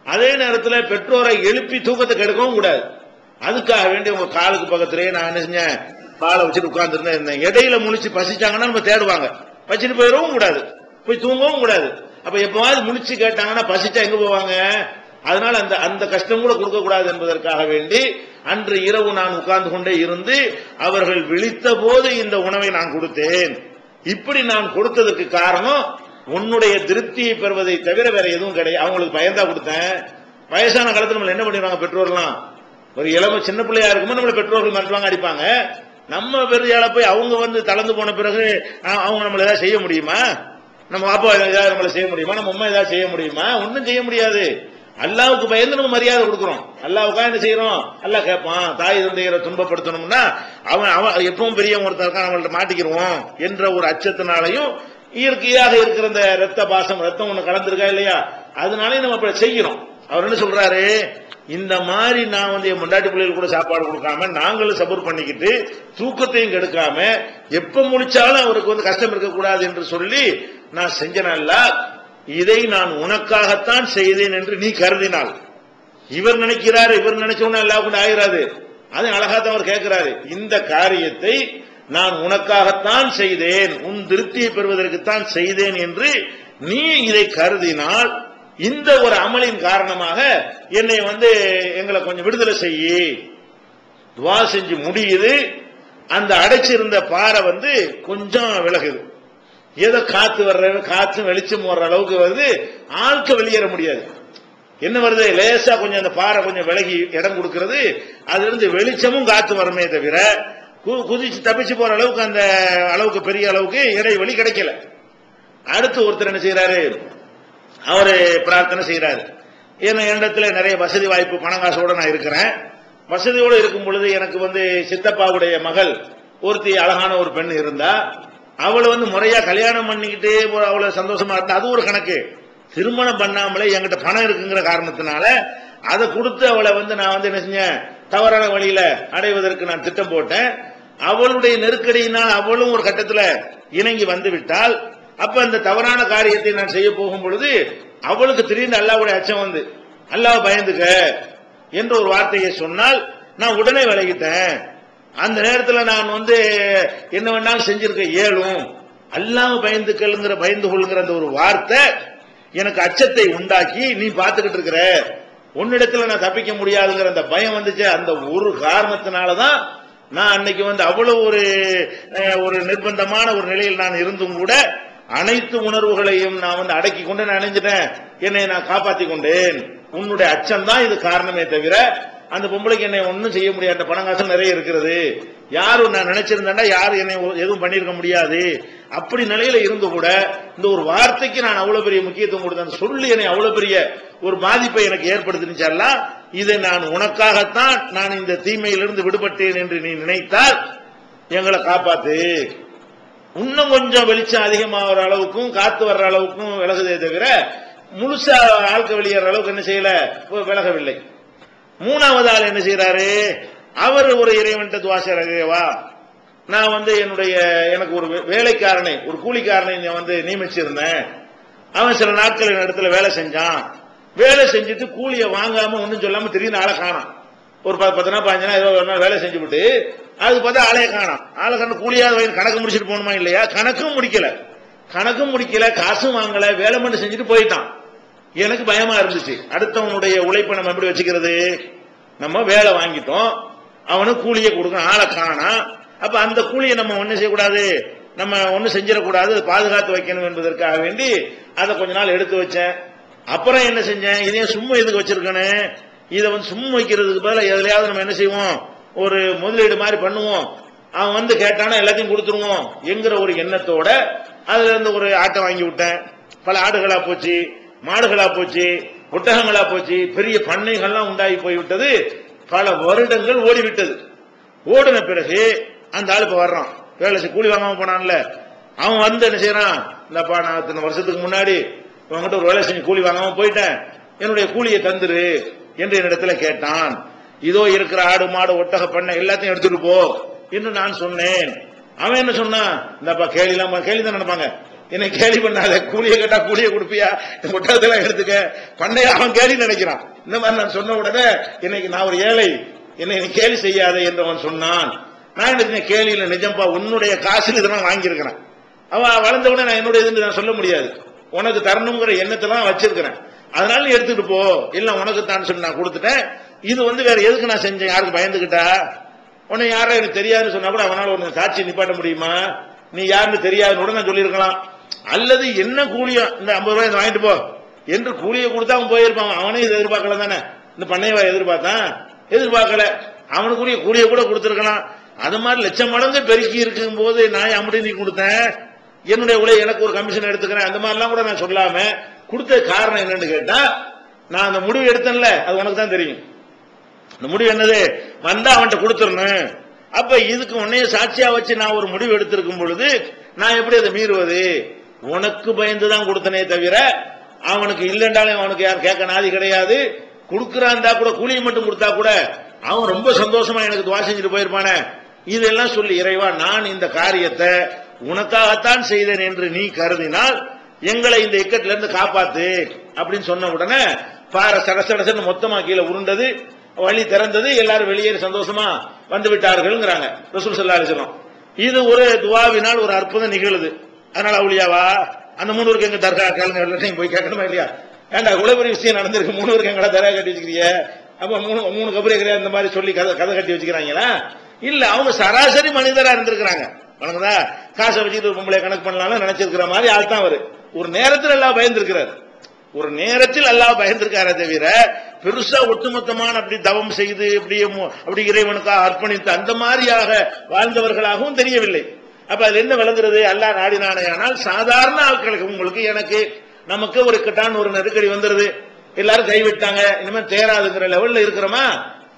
அதே நேரத்தில் பெற்றோரை எழுப்பி தூக்கத்துக்கு எடுக்கவும் கூடாது. அதுக்காக வேண்டி உங்க காலுக்கு பக்கத்திலேயே நான் என்ன செஞ்சேன், பாலை வச்சுட்டு உட்கார்ந்துட்டு இருந்தேன். இடையில முழிச்சு பசிச்சாங்கன்னா நம்ம தேடுவாங்க, வச்சுட்டு போயிடவும் கூடாது, போய் தூங்கவும் கூடாது. அப்ப எப்பவாவது முழிச்சு கேட்டாங்கன்னா பசிச்சா எங்க போவாங்க? அதனால அந்த கஷ்டம் கூட கொடுக்க கூடாது என்பதற்காக வேண்டி அன்று இரவு நான் உட்கார்ந்து கொண்டே இருந்து அவர்கள் விழித்த போது இந்த உணவை நான் கொடுத்தேன். இப்படி நான் கொடுத்ததற்கு காரணம் உன்னுடைய திருப்தியை பெறுவதை தவிர வேற எதுவும் கிடையாது. அவங்களுக்கு பயந்தா கொடுத்தேன். வயசான காலத்துல நம்ம என்ன பண்ணிடுவாங்க பெற்றோர்லாம், ஒரு இளம சின்ன பிள்ளையா இருக்கும்போது நம்மள பெற்றோர்கள் மிரட்டுவாங்க, அடிப்பாங்க. நம்ம பெரியால போய் அவங்க தளர்ந்து போன பிறகு அவங்க நம்மள ஏதாவது செய்ய முடியுமா? நம்ம அப்பா ஏதாவது நம்மள செய்ய முடியுமா? நம்ம அம்மா ஏதாவது செய்ய முடியுமா? ஒன்னும் செய்ய முடியாது. அல்லாவுக்கு பயந்து நம்ம மரியாதை கொடுக்கிறோம். அல்லாவுக்கா என்ன செய்யறோம்? அல்லாஹ் கேட்பான், தாய் தந்தையரை துன்பப்படுத்தணும்னா அவன் எப்பவும் பெரியவங்க ஒருத்தருக்கா நம்மள்ட்ட மாட்டிக்கிறோம் என்ற ஒரு அச்சத்தினாலையும் இயற்கையாக இருக்கிற இந்த ரத்த பாசம், ரத்தம் ஒண்ணு கலந்துருக்கா இல்லையா, அதனாலே நம்ம அப்படி செய்யறோம். அவர் என்ன சொல்றாரு, இந்த மாதிரி நான் என் முண்டாட்டி பிள்ளைகள் கூட சாப்பாடு கொடுக்காம நாங்களும் சபூர் பண்ணிக்கிட்டு தூக்கத்தையும் கெடுக்காம எப்ப முடிச்சாலும் அவருக்கு கஷ்டம் இருக்கக்கூடாது என்று சொல்லி நான் செஞ்சனல்ல, இதை நான் உனக்காகத்தான் செய்தேன் என்று நீ கருதினால். இவர் நினைக்கிறாரு, இவர் நினைச்சோன்னு எல்லாம் கூட ஆகிறாது. அது அழகாத்தான் அவர் கேட்கிறாரு, இந்த காரியத்தை நான் உனக்காகத்தான் செய்தேன், உன் திருப்தியை பெறுவதற்குத்தான் செய்தேன் என்று நீ இதை கருதினால் இந்த ஒரு அமலின் காரணமாக என்னை எங்களை கொஞ்சம் விடுதலை செய்யி. துவா செஞ்சு முடியுது. அந்த அடைச்சிருந்த பாறை கொஞ்சம் விலகுது. ஏதோ காத்து காற்று வெளிச்சம் வர்ற அளவுக்கு வருது. ஆட்க வெளியேற முடியாது. என்ன வருது, லேசா கொஞ்சம் அந்த பாறை கொஞ்சம் விலகி இடம் கொடுக்கிறது. அதுல இருந்து வெளிச்சமும் காத்து வருமே தவிர குதிச்சு தப்பிச்சு போற அளவுக்கு அந்த அளவுக்கு பெரிய அளவுக்கு இடைவெளி கிடைக்கல. அடுத்து ஒருத்தர் என்ன செய்யறாரு, அவரு பிரார்த்தனை செய்யறாரு, என்னிடத்துல நிறைய வசதி வாய்ப்பு பணங்காசோட நான் இருக்கிறேன். வசதியோடு இருக்கும் பொழுது எனக்கு சித்தப்பாவுடைய மகள் ஒருத்தி அழகான ஒரு பெண் இருந்தா, அவளை முறையா கல்யாணம் பண்ணிக்கிட்டு அவ்வளவு சந்தோஷமா இருந்தா அது ஒரு கணக்கு. திருமணம் பண்ணாமலே என்கிட்ட பணம் இருக்குங்கிற காரணத்தினால அதை கொடுத்து அவளை நான் என்ன செஞ்சேன், தவறான வழியில அடைவதற்கு நான் திட்டம் போட்டேன். அவளுடைய நெருக்கடியினால் அவளும் ஒரு கட்டத்தில் இணங்கி வந்து விட்டால், அப்ப அந்த தவறான காரியத்தை நான் செய்ய போகும் பொழுது அவளுக்கு திடீர்னு அல்லாஹ்வுடைய அச்சம் அல்லாஹ் பயந்துக்க என்ற ஒரு வார்த்தையை சொன்னால் நான் உடனே விலகிட்டேன். அந்த நேரத்தில் நான் என்ன வேணாலும் செஞ்சிருக்க இயலும். அல்லாஹ் பயந்து கொள்ளுங்கிற அந்த ஒரு வார்த்தை எனக்கு அச்சத்தை உண்டாக்கி நீ பார்த்துக்கிட்டு இருக்கிற, உன்னிடத்துல நான் தப்பிக்க முடியாதுங்கிற அந்த பயம் வந்துச்சு. அந்த ஒரு காரணத்தினாலதான் நான் அன்னைக்கு அவ்வளவு ஒரு நிர்பந்தமான ஒரு நிலையில் நான் இருந்தும் கூட அனைத்து உணர்வுகளையும் நான் அடக்கி கொண்டு நான் அணைஞ்சிட்டேன், என்னை நான் காப்பாற்றி கொண்டேன். உன்னுடைய அச்சம் தான் இது காரணமே தவிர அந்த பொம்பளைக்கு என்னை ஒன்னும் செய்ய முடியாது. அந்த பணங்காசம் நிறைய இருக்கிறது, யாரும் நான் நினைச்சிருந்தேன்னா யாரும் என்னை எதுவும் பண்ணிருக்க முடியாது. அப்படி நிலையில இருந்து கூட இந்த ஒரு வார்த்தைக்கு நான் அவ்வளவு பெரிய முக்கியத்துவம் கொடுத்தேன், சொல்லி என்னை அவ்வளவு பெரிய ஒரு பாதிப்பை எனக்கு ஏற்படுத்தினுச்சா, இதை நான் உனக்காகத்தான் நான் இந்த தீமையிலிருந்து விடுபட்டேன் என்று நீ நினைத்தால் எங்களை காப்பாத்து. இன்னும் கொஞ்சம் வெளிச்சம் அதிகமாகிற அளவுக்கும் காத்து வர்ற அளவுக்கும் விலகுதே தவிர முழுசா ஆழ்க்க வெளியேற அளவுக்கு என்ன செய்யல, விலகவில்லை. மூணாவது ஆள் என்ன செய்யறாரு, அவர் ஒரு இறைவன்ட்ட துவா செய்யறவா, நான் என்னுடைய எனக்கு ஒரு வேலைக்காரனை ஒரு கூலிக்காரனை நியமிச்சிருந்தேன். அவன் சில நாட்கள் என் இடத்துல வேலை செஞ்சான். வேலை செஞ்சுட்டு கூலியை வாங்காம ஒன்னும் சொல்லாம திடீர்னு ஆளை காணாம். ஒரு 10 நாள் 15 நாள் ஏதோ ஒரு நாள் வேலை செஞ்சு விட்டு அதுக்கு பார்த்தா ஆளைய காணாம். ஆளை கண்டு கூலியாவது கணக்கு முடிச்சுட்டு போகணுமா இல்லையா, கணக்கும் முடிக்கல, காசும் வாங்கல, வேலை மட்டும் செஞ்சுட்டு போயிட்டான். எனக்கு பயமா இருந்துச்சு. அடுத்தவனுடைய உழைப்பை நம்ம எப்படி வச்சுக்கிறது? நம்ம வேலை வாங்கிட்டோம், அவனுக்கு கூலியை கொடுக்கணும், ஆளை காணா. அப்ப அந்த கூலியை நம்ம ஒண்ணு செய்யக்கூடாது, நம்ம ஒண்ணு செஞ்சிடக்கூடாது, பாதுகாத்து வைக்கணும் என்பதற்காக வேண்டி அதை கொஞ்ச நாள் எடுத்து வச்சேன். அப்புறம் என்ன செஞ்சேன், இதையும் சும்மா எதுக்கு வச்சிருக்கணும், இதை வந்து சும்மா வைக்கிறதுக்கு பதிலாக எதுலையாவது நம்ம என்ன செய்வோம், ஒரு முதலீடு மாதிரி பண்ணுவோம், அவன் வந்து கேட்டானா எல்லாத்தையும் கொடுத்துருவோம் என்கிற ஒரு எண்ணத்தோட அதுல இருந்து ஒரு ஆட்டை வாங்கி விட்டேன். பல ஆடுகளா போச்சு, மாடுகளா போச்சு, ஒட்டகங்களா போச்சு, பெரிய பண்ணைகள்லாம் உண்டாகி போய்விட்டது. பல வருடங்கள் ஓடிவிட்டது. ஓடின பிறகு அந்த ஆள் இப்ப வர்றான், வேலை கூலி வாங்காம போனான்ல, அவன் வந்து என்ன செய்யறான், இந்தப்பா நான் இத்தனை வருஷத்துக்கு முன்னாடி உங்ககிட்ட ஒரு வேலை செஞ்சு கூலி வாங்காம போயிட்டேன், என்னுடைய கூலியை தந்துரு என்று என்னிடத்துல கேட்டான். இதோ இருக்கிற ஆடு மாடு ஒட்டக பண்ணை எல்லாத்தையும் எடுத்துட்டு போ என்று நான் சொன்னேன். அவன் என்ன சொன்னான், இந்தப்பா கேலிலாம் கேலி தான் நினைப்பாங்க, என்னை கேலி பண்ணாத, கூலியை கேட்டா கூலியை கொடுப்பியா, ஒட்டகத்தெல்லாம் எடுத்துக்க பண்ணைய, அவன் கேலி நினைக்கிறான். இந்த மாதிரி நான் சொன்ன உடனே இன்னைக்கு நான் ஒரு ஏழை, என்னை கேலி செய்யாத என்று அவன் சொன்னான். நான் என்ன கேலியில நிஜம்பா உன்னுடைய காசில் இதெல்லாம் வாங்கியிருக்கிறேன். அவன் வளர்ந்த உடனே நான் என்னுடைய இது நான் சொல்ல முடியாது, உனக்கு தரணுங்கிற எண்ணத்தெல்லாம் வச்சிருக்கிறேன், அதனால நீ எடுத்துட்டு போ, இல்ல உனக்கு தான் சொல்லி நான் கொடுத்துட்டேன். இது வந்து வேற எதுக்கு நான் செஞ்சேன், யாருக்கு பயந்துகிட்டா, உன்னை யாரும் எனக்கு தெரியாதுன்னு சொன்னா கூட அவனால ஒரு சாட்சி நிப்பாட்ட முடியுமா, நீ யாருன்னு தெரியாதுன்னு கூட நான் சொல்லியிருக்கலாம். அல்லது என்ன கூலியோ இந்த 50 ரூபாய் வாங்கிட்டு போ என்று கூலியை கொடுத்தா அவன் போயிருப்பான். அவனே இதை எதிர்பார்க்கல தானே, இந்த பண்ணையை எதிர்பார்த்தான், எதிர்பார்க்கல, அவனுக்குரிய கூலியை கூட கொடுத்துருக்கலாம். அது மாதிரி லட்சம் மடங்கு பெருக்கி இருக்கும் போது நான் அப்படி நீ கொடுத்தேன், என்னுடைய உழைய எனக்கு ஒரு கமிஷன் எடுத்துக்கிறேன், அந்த மாதிரிலாம் கூட நான் சொல்லாம கொடுத்த காரணம் என்னன்னு கேட்டா, நான் அந்த முடிவு எடுத்தேன்ல அது உனக்கு தான் தெரியும். அந்த முடிவு என்னது, வந்தா அவன்கிட்ட கொடுத்துடணும். அப்ப இதுக்கு உன்னைய சாட்சியா வச்சு நான் ஒரு முடிவு எடுத்திருக்கும் பொழுது நான் எப்படி அதை மீறுவது, உனக்கு பயந்துதான் கொடுத்தனே தவிர அவனுக்கு இல்லைன்றாலும் அவனுக்கு யார் கேட்க நாதி கிடையாது. கொடுக்கிறான்டா கூட கூலியை மட்டும் கொடுத்தா கூட அவன் ரொம்ப சந்தோஷமா எனக்கு துவா செஞ்சுட்டு போயிருப்பானே. இதெல்லாம் சொல்லி இறைவா நான் இந்த காரியத்தை உனக்காகத்தான் செய்தேன் என்று நீ கருதினால் எங்களை இந்த இக்கட்டில இருந்து காப்பாத்து அப்படின்னு சொன்ன உடனே பாறை சடசடசன்னு மொத்தமா கீழே உருண்டது, வழி திறந்தது, எல்லாரும் வெளியேறி சந்தோஷமா வந்து விட்டார்கள். ரசூல் ஸல்லல்லாஹு அலைஹி வஸல்லம் இது ஒரு துவாவினால் ஒரு அற்புதம் நிகழுது. அதனால அவுலியாவா அந்த 3 பேருக்கு எங்க தர்கா கேளுங்க போய் கேட்கணுமா இல்லையா, ஏண்டா இவ்வளவு பெரிய விஷயம் நடந்திருக்கு, 3 பேருக்கு எங்கடா தர்கா கட்டி வச்சுக்கிறீங்க, அப்ப 3 கபரே கிடையாது இந்த மாதிரி சொல்லி கதை கட்டி வச்சுக்கிறாங்களா? இல்ல, அவங்க சராசரி மனிதரா இருந்திருக்கிறாங்க. வணங்குதா, காசை வச்சுட்டு பொம்பளை கணக்கு பண்ணலாம் நினைச்சிருக்கிற மாதிரி ஆள் தான் அவரு. ஒரு நேரத்தில் எல்லாம் பயந்துருக்கிறார், ஒரு நேரத்தில் அல்லாஹ் பயந்திருக்காரே தவிர பெருசா ஒட்டுமொத்தமான அப்படி தவம் செய்து அப்படி இறைவனுக்காக அர்ப்பணித்து அந்த மாதிரியாக வாழ்ந்தவர்களாகவும் தெரியவில்லை. அப்ப அது என்ன விளங்குறது, அல்லாஹ் நாடினானேயானால் சாதாரண ஆட்களுக்கு உங்களுக்கு எனக்கு நமக்கு ஒரு கட்டான ஒரு நெருக்கடி வந்துருது, எல்லாரும் கைவிட்டாங்க, இனிமேல் தேராதுங்கிற லெவல்ல இருக்கிறோமா,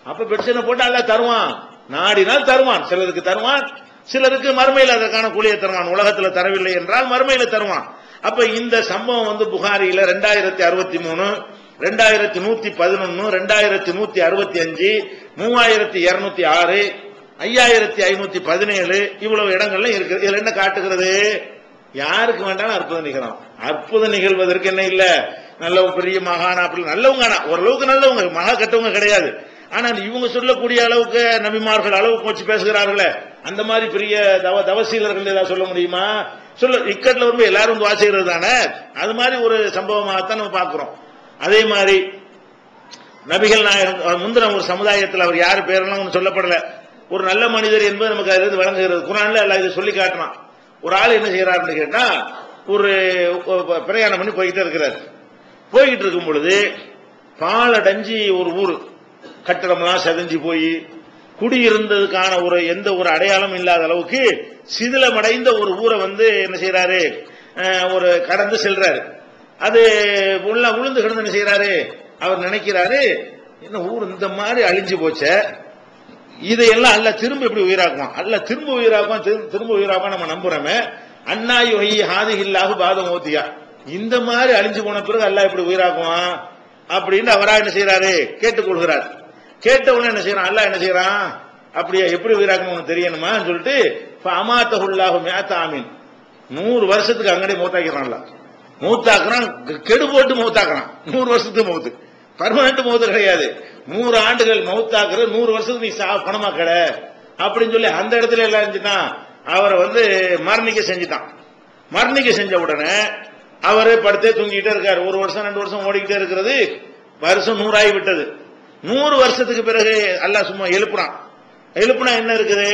அப்ப பெட்ஷனை போட்டு அல்லாஹ் தருவான், நாடினால் தருவான். சிலருக்கு தருவான், சிலருக்கு மறுமையில் அதற்கான கூலியை தருவான். உலகத்துல தரவில்லை என்றால் மறுமையில தருவான். அப்ப இந்த சம்பவம் வந்து புகாரியில 2063, 2111, 2165, 3206, 5517 இவ்வளவு இடங்கள்ல இருக்கு. இதுல என்ன காட்டுகிறது, யாருக்கு வேண்டாலும் அற்புதம் நிகழும். அற்புதம் நிகழ்வதற்கு என்ன இல்ல, நல்ல பெரிய மகானா அப்படி நல்லவங்க, ஓரளவுக்கு நல்லவங்க, மகா கட்டவங்க கிடையாது. ஆனால் இவங்க சொல்லக்கூடிய அளவுக்கு நபிமார்கள் அளவுக்கு வச்சு பேசுகிறார்களே, அந்த மாதிரி பெரிய தவசீலர்கள் ஏதாவது சொல்ல முடியுமா? சொல்ல இக்கட்ல வந்து எல்லாரும் துவா செய்யறது தானே, அது மாதிரி ஒரு சம்பவமாகத்தான் நம்ம பார்க்கிறோம். அதே மாதிரி நபிகள் நாயகம் முந்தின ஒரு சமுதாயத்தில் அவர் யாரு பேரெல்லாம் சொல்லப்படல, ஒரு நல்ல மனிதர் என்பது நமக்கு அதிலிருந்து வழங்குகிறது. குர்ஆன்ல எல்லாம் இதை சொல்லி காட்டலாம். ஒரு ஆள் என்ன செய்யறாருன்னு கேட்டா, ஒரு பிரயாணம் பண்ணி போய்கிட்டே இருக்கிறார். போய்கிட்டு இருக்கும் பொழுது பாலடைஞ்சி ஒரு ஊர், கட்டடம்லாம் செதஞ்சு போய் குடியிருந்ததுக்கான ஒரு எந்த ஒரு அடையாளம் இல்லாத அளவுக்கு சிதிலமடைந்த ஒரு ஊரை வந்து என்ன செய்யறாரு, ஒரு கடந்து செல்றாரு. அது உள்ள உளுந்து கிடந்து என்ன செய்யறாரு, அவர் நினைக்கிறாரு, என்ன ஊர் இந்த மாதிரி அழிஞ்சு போச்ச, இதையெல்லாம் அல்ல திரும்ப எப்படி உயிராக்குவான், அல்ல திரும்ப உயிராக்குவான், திரும்ப உயிராக்குவான் நம்ம நம்புறோமே, அன்னாயு ஹாதிஹில்லாஹு பாதம் ஓத்தியா, இந்த மாதிரி அழிஞ்சு போன பிறகு அல்ல எப்படி உயிராக்குவான் அப்படின்னு அவரா என்ன செய்யறாரு, கேட்டுக்கொள்கிறார். கேட்ட உடனே என்ன செய்யறான், அல்ல என்ன செய்யறான், அப்படியா எப்படி உயிராக்கணும் உனக்கு தெரியணுமா சொல்லிட்டு அமாத்தஹுல்லாஹு மிஅத ஆமீன், 100 வருஷத்துக்கு அங்கனே மௌத்தாக்கிறான்ல, மௌத்தாக்குறான், கெடு போட்டு மௌத்தாக்குறான். 100 வருஷத்துக்கு மௌத்து, பர்மனன்ட் மௌத்து கிடையாது, 100 ஆண்டுகள் மௌத்தாக்குற, 100 வருஷத்துக்கு நீ பணமா கடை அப்படின்னு சொல்லி அந்த இடத்துல எல்லாம் இருந்துட்டான். அவரை வந்து மரணிக்க செஞ்சுட்டான். மரணிக்க செஞ்ச உடனே அவரு படுத்தே தூங்கிட்டே இருக்காரு. 1 வருஷம் 2 வருஷம் ஓடிக்கிட்டே இருக்கிறது. வருஷம் 100 ஆகி விட்டது. 100 வருஷத்துக்கு பிறகு அல்லாஹ் சும்மா எழுப்புறான். எழுப்புனா என்ன இருக்குது?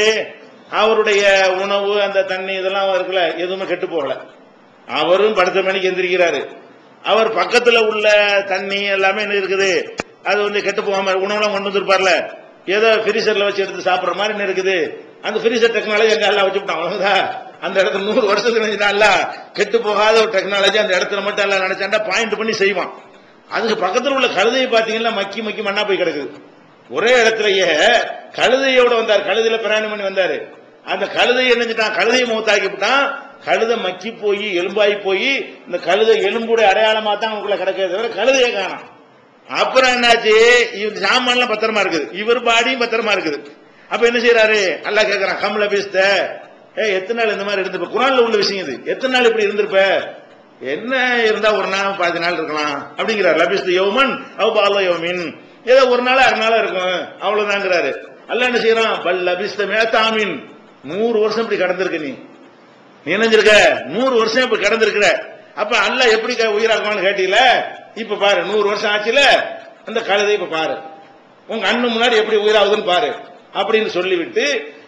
அவருடைய உணவு, அந்த தண்ணி இதெல்லாம் இருக்குல்ல, எதுவுமே கெட்டு போகல. அவரும் படுத்த மணிக்கு எந்திரிக்கிறாரு. அவர் பக்கத்துல உள்ள தண்ணி எல்லாமே என்ன இருக்குது, அது வந்து கெட்டு போகாம உணவுலாம் கொண்டு வந்துருப்பார்ல, ஏதோ ஃப்ரீசர்ல வச்சு எடுத்து சாப்பிடுற மாதிரி என்ன இருக்குது. அந்த ஃப்ரீசர் டெக்னாலஜி எங்க எல்லாம் வச்சுட்டான். அவ்வளவுதான். அந்த இடத்துல 100 வருஷத்துக்கு நினைச்சா கெட்டு போகாத ஒரு டெக்னாலஜி அந்த இடத்துல மட்டும் எல்லாம் நினைச்சாண்டா பாயிண்ட் பண்ணி செய்வான். அதுக்கு பக்கத்தில் உள்ள கழுதையை பாத்தீங்கன்னா மக்கி மக்கி மண்ணா போய் கிடக்குது. ஒரே இடத்துலயே கழுதையோட வந்தார். கழுதையில பிரயாணம் பண்ணி வந்தாரு. அந்த கழுதையை நினைச்சிட்டான், கழுதையை மூத்தாக்கி விட்டான். கழுதை மக்கி போய் எலும்பாயி போய் இந்த கழுதை எலும்புடைய அடையாளமா தான் அவங்களுக்குள்ள கிடக்கிறது தவிர கழுதையை காணோம். அப்புறம் என்னாச்சு, இவர் சாமான்லாம் பத்திரமா இருக்குது, இவர் பாடியும் பத்திரமா இருக்குது. அப்ப என்ன செய்யறாரு, அல்லாஹ் கேட்கறான், கம்ல பேசுத எத்தனை நாள் இந்த மாதிரி இருந்திருப்ப? குர்ஆன்ல உள்ள விஷயம் இது. எத்தனை நாள் இப்படி இருந்திருப்ப? என்ன இருந்தா ஒரு நாள் 10 நாள் இருக்கலாம் அப்படிங்கிறார். லபிஸ்து யௌமன் அவ் பஅத யௌமின், ஏதோ ஒரு நாள் 6 நாள் இருக்கும் அவ்வளவுதாங்கிறாரு. அல்லாஹ் என்ன செய்யறான், பல் லபிஸ்த மிஅத்தாமின், 100 வருஷம் இப்படி கடந்திருக்க. நீ நினைஞ்சிருக்க 100 வருஷம் இப்படி கடந்திருக்கிற. அப்ப அல்லாஹ் எப்படி உயிராக்குவான்னு கேட்டீல. இப்ப பாரு 100 வருஷம் ஆச்சுல, அந்த கழுதை இப்ப பாரு, உங்க அண்ணன் முன்னாடி எப்படி உயிராகுதுன்னு பாரு அப்படின்னு சொல்லிவிட்டு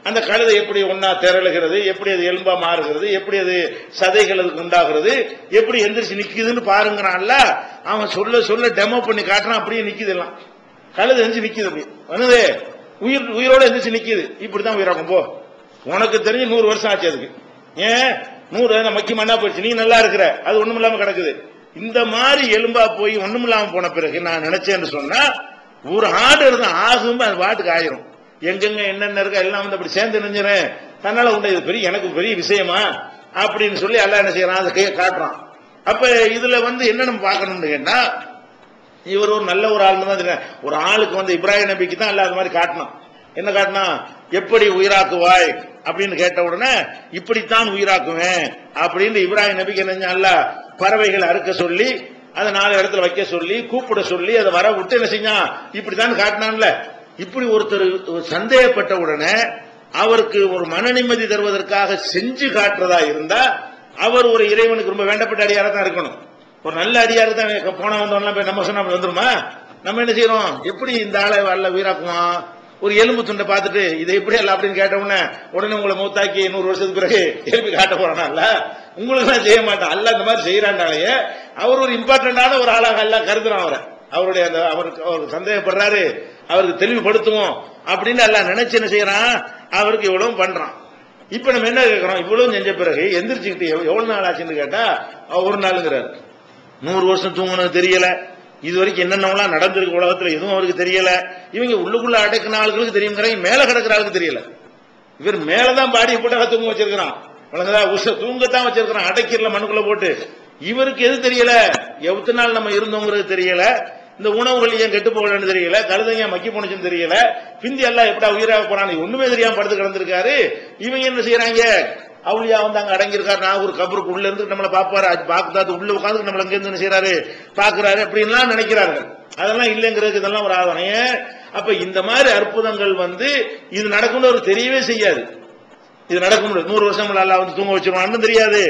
அந்த கழுதை எப்படி ஒன்னா திரளுகிறது, எப்படி அது எலும்பா மாறுகிறது, எப்படி அது சதைகள் அதுக்கு உண்டாகிறது, எப்படி எந்திரிச்சு நிக்குதுன்னு பாருங்கிறான்ல. அவன் சொல்ல சொல்ல டெமோ பண்ணி காட்டுறான். அப்படியே நிக்குது, எல்லாம் கழுதை எந்திரிச்சு நிக்குது. அப்படி வந்து உயிரோட எந்திரிச்சு நிக்குது. இப்படிதான் உயிராகும். போ, உனக்கு தெரிஞ்சு 100 வருஷம் ஆச்சு. அதுக்கு ஏன் 100 மக்கி மண்ணா போயிடுச்சு, நீ நல்லா இருக்கிற, அது ஒண்ணும் இல்லாம கிடக்குது. இந்த மாதிரி எலும்பா போய் ஒண்ணும் இல்லாம போன பிறகு நான் நினைச்சேன்னு சொன்னா, ஒரு ஆடு இருந்தா ஆகும், அது பாட்டுக்கு ஆயிரும். எங்கெங்க என்னென்ன இருக்க எல்லாம் வந்து அப்படி சேர்ந்து நினைஞ்சிறேன். தன்னால உண்ட இது பெரிய, எனக்கு பெரிய விஷயமா அப்படின்னு சொல்லி அல்லாஹ் என்ன செய்யறான், அதை காட்டுறான். அப்ப இதுல வந்து என்ன நம்ம பார்க்கணும்னு கேட்டா, இவர் ஒரு நல்ல ஒரு ஆள் தான். ஒரு ஆளுக்கு வந்து இப்ராஹிம் நபிக்கு தான் அல்லாஹ் அது மாதிரி காட்டணும். என்ன காட்டினா, எப்படி உயிராக்குவாய் அப்படின்னு கேட்ட உடனே இப்படித்தான் உயிராக்குவேன் அப்படின்னு இப்ராஹிம் நபிக்கு என்ன அல்லாஹ் பறவைகளை அறுக்க சொல்லி, அதை 4 இடத்துல வைக்க சொல்லி, கூப்பிட சொல்லி, அதை வர விட்டு என்ன செஞ்சான், இப்படித்தான் காட்டினான்ல. இப்படி ஒருத்தர் சந்தேகப்பட்ட உடனே அவருக்கு ஒரு மன நிம்மதி தருவதற்காக செஞ்சு காட்டுறதா இருந்தா அவர் ஒரு இறைவனுக்கு ரொம்ப வேண்டப்பட்ட அடியாரா தான் இருக்கணும். ஒரு நல்ல அடியாரு தான் போன வந்தவங்க நம்ம சொன்னா வந்துருமா? நம்ம என்ன செய்யறோம், எப்படி இந்த ஆளை அல்ல உயிராக்குவான், ஒரு எலும்பு துண்டை பார்த்துட்டு இதை எப்படி அல்ல அப்படின்னு கேட்ட உடனே உங்களை மூத்தாக்கி 100 வருஷத்துக்கு பிறகு எழுப்பி காட்ட போறானா? அல்ல உங்களுக்கு எல்லாம் செய்ய மாட்டான். அல்ல இந்த மாதிரி செய்யறாண்டாலேயே அவர் ஒரு இம்பார்ட்டன்டான ஒரு ஆளாக அல்ல கருதுறான். அவருடைய அந்த அவருக்கு சந்தேகப்படுறாரு, அவருக்கு தெளிவுபடுத்துவோம் அப்படின்னு எல்லாம் நினைச்சு என்ன செய்யறான், அவருக்கு இவ்வளவு பண்றான். இப்ப நம்ம என்ன கேட்கிறோம், இவ்வளவு செஞ்ச பிறகு எந்திரிச்சுக்கிட்டு எவ்வளவு நாள் ஆச்சுன்னு கேட்டா ஒரு நாளுங்கிறார். 100 வருஷம் தூங்கணும் தெரியல, இது வரைக்கும் என்னென்னலாம் நடந்திருக்கு உலகத்துல எதுவும் அவருக்கு தெரியல. இவங்க உள்ளுக்குள்ள அடக்கின ஆளுகளுக்கு தெரியுங்கிறாங்க, மேல கிடக்கிற ஆளுக்கு தெரியல. இவர் மேலதான் பாடியை போட்டு தூங்க வச்சிருக்கிறான், தூங்கத்தான் வச்சிருக்கிறான், அடைக்கிறல மண்ணுக்குள்ள போட்டு. இவருக்கு எது தெரியல, எவ்வளவு நாள் நம்ம இருந்தோங்கிறது தெரியல, இந்த உணவுகள் ஏன் கெட்டு போகலன்னு தெரியல, கழுதைங்க மக்கி போனுச்சுன்னு தெரியல, பிந்தி எல்லாம் எப்படா உயிராக போறான்னு ஒண்ணுமே தெரியாம படுத்து கிடந்திருக்காரு. இவங்க என்ன செய்யறாங்க, அவளியா வந்து அங்க அடங்கியிருக்காரு, நான் ஒரு கபருக்கு உள்ள இருந்து நம்மளை பாப்பாரு, பாக்குறது உள்ள உட்காந்து நம்மள அங்க இருந்து என்ன செய்யறாரு பாக்குறாரு அப்படின்லாம் நினைக்கிறார்கள். அதெல்லாம் இல்லைங்கிறதுக்கு இதெல்லாம் ஒரு ஆதரவு. அப்ப இந்த மாதிரி அற்புதங்கள் வந்து இது நடக்கும்னு ஒரு தெரியவே செய்யாது. இது நடக்கும் 100 வருஷம் அல்லாஹ் வந்து தூங்க வச்சிருவான்னு தெரியாது,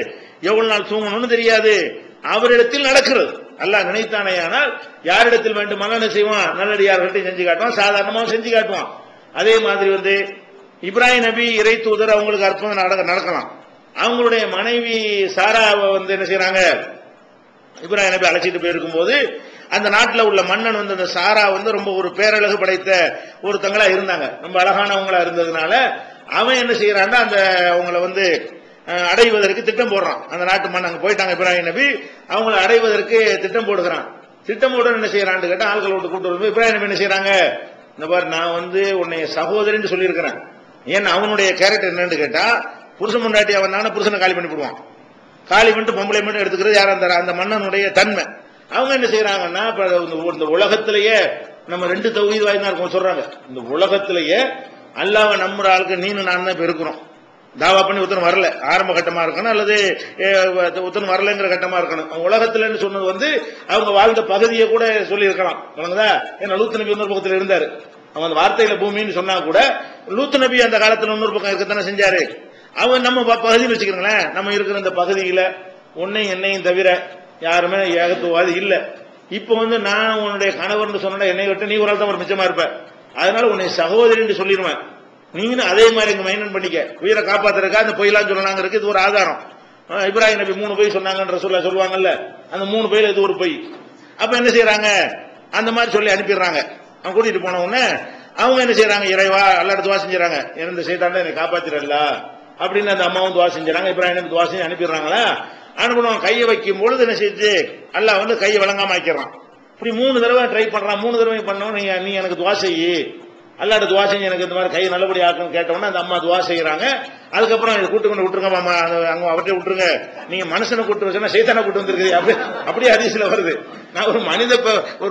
எவ்வளவு நாள் தூங்கணும்னு தெரியாது. அவரிடத்தில் நடக்கிறது. அல்லாஹ் நினைத்தானே ஆனால் யாரிடத்தில் வேண்டுமானால் என்ன செய்வான், நல்லடியார்கள்ட்ட செஞ்சு காட்டுவான், சாதாரணமாக செஞ்சு காட்டுவான். அதே மாதிரி வந்து இப்ராஹிம் நபி இறை தூதர், அவங்களுக்கு அற்புதம் நடக்கலாம். அவங்களுடைய மனைவி சாராவை வந்து என்ன செய்யறாங்க, இப்ராஹிம் நபி அழைச்சிட்டு போயிருக்கும் போது அந்த நாட்டில் உள்ள மன்னன் வந்து அந்த சாரா வந்து ரொம்ப ஒரு பேரழகு படைத்த ஒருத்தங்களா இருந்தாங்க, ரொம்ப அழகானவங்களா இருந்ததுனால அவன் என்ன செய்யறான்னா அந்த அவங்களை வந்து அடைவதற்கு திட்டம் போடுறான். அந்த நாட்டு மன்னன் அங்க போயிட்டாங்க, இப்ராஹிம் நபி அவங்களை அடைவதற்கு திட்டம் போடுகிறான். திட்டம் போட என்ன செய்யறான்னு கேட்டா ஆட்கள் விட்டு கூட்டு வரும்போது இப்ராஹிம் நபி என்ன செய்யறாங்க, இந்த பாரு நான் வந்து உன்னை சகோதரின்னு சொல்லியிருக்கிறேன். ஏன்னா அவனுடைய கேரக்டர் என்னன்னு கேட்டா, புருஷன் முன்னாடி அவன் தானே புருஷனை காலி பண்ணி போடுவான், காலி பண்ணிட்டு பொம்பளை மட்டும் எடுத்துக்கிறது யாரும் அந்த மன்னனுடைய தன்மை. அவங்க என்ன செய்யறாங்கன்னா, இந்த உலகத்திலேயே நம்ம 2 தௌஹீத் வாய்ந்தா இருக்கும் சொல்றாங்க. இந்த உலகத்திலேயே அல்லாஹ்வை நம்புற ஆளுக்கு நீனு நான் தான் இப்ப இருக்கிறோம். தாவா பண்ணி ஒருத்தன் வரல, ஆரம்ப கட்டமா இருக்கணும் அல்லது ஒருத்தன் வரலங்கிற கட்டமா இருக்கணும். உலகத்துலன்னு சொன்னது வந்து அவங்க வாழ்ந்த பகுதியை கூட சொல்லி இருக்கலாம். ஏன்னா லூத் நபி இன்னொரு பக்கத்தில் இருந்தாரு. அவன் அந்த வார்த்தையில பூமின்னு சொன்னா கூட லூத் நபி அந்த காலத்துல இன்னொரு பக்கம் இருக்கத்தானே செஞ்சாரு. அவன் நம்ம பகுதியில் வச்சுக்கிறீங்களேன், நம்ம இருக்கிற இந்த பகுதியில உன்னையும் என்னையும் தவிர யாருமே ஏகத்துவாதி இல்ல. இப்ப வந்து நான் உன்னுடைய கணவர்னு சொன்னா என்னை விட்டு நீ ஒரு ஆள் தான் ஒரு மிச்சமா இருப்ப, அதனால உன்னை சகோதரின்னு சொல்லிடுவேன். நீங்களும் அதே மாதிரி இங்க மெயின்டைன் பண்ணிக்க, உயிரை காப்பாத்துறதுக்கா அந்த பொய்லாம் சொல்லலாங்க இருக்கு. இது ஒரு ஆதாரம். இப்ராஹிம் நபி 3 பொய் சொன்னாங்கன்ற சொல்லுவாங்கல்ல, அந்த 3 பொய்ல இது ஒரு பொய். அப்ப என்ன செய்யறாங்க, அந்த மாதிரி சொல்லி அனுப்பிடுறாங்க. அவன் கூட்டிட்டு போன உடனே அவங்க என்ன செய்யறாங்க, இறைவா அல்லாஹ் துவா செஞ்சுறாங்க, இந்த சைத்தான்ல என்னை காப்பாத்திரல அப்படின்னு அந்த அம்மாவும் துவா செஞ்சாங்க. இப்ராஹிம் துவா செஞ்சு அனுப்பிடுறாங்களா. அனுப்பணும் கையை வைக்கும் பொழுது என்ன செஞ்சு அல்லாஹ் வந்து கையை வழங்காம ஆக்கிறான். இப்படி 3 தடவை ட்ரை பண்றான். 3 தடவை பண்ணோம், நீ எனக்கு துவா செய்யி, அல்லாஹ்ட்ட துவா செஞ்சு எனக்கு இந்த மாதிரி கையை நல்லபடி ஆக்கணும்னு கேட்டவொடனே அந்த அம்மா துவா செய்யறாங்க. அதுக்கப்புறம் இதை கூட்டு கொண்டு விட்டுருங்க மாமா, அங்க அவர்கிட்ட விட்டுருங்க, நீங்க மனுஷனை கூட்டு வச்சா சைத்தானை கூட்டு வந்திருக்குது அப்படியே ஹதீஸ்ல வருது. நான் ஒரு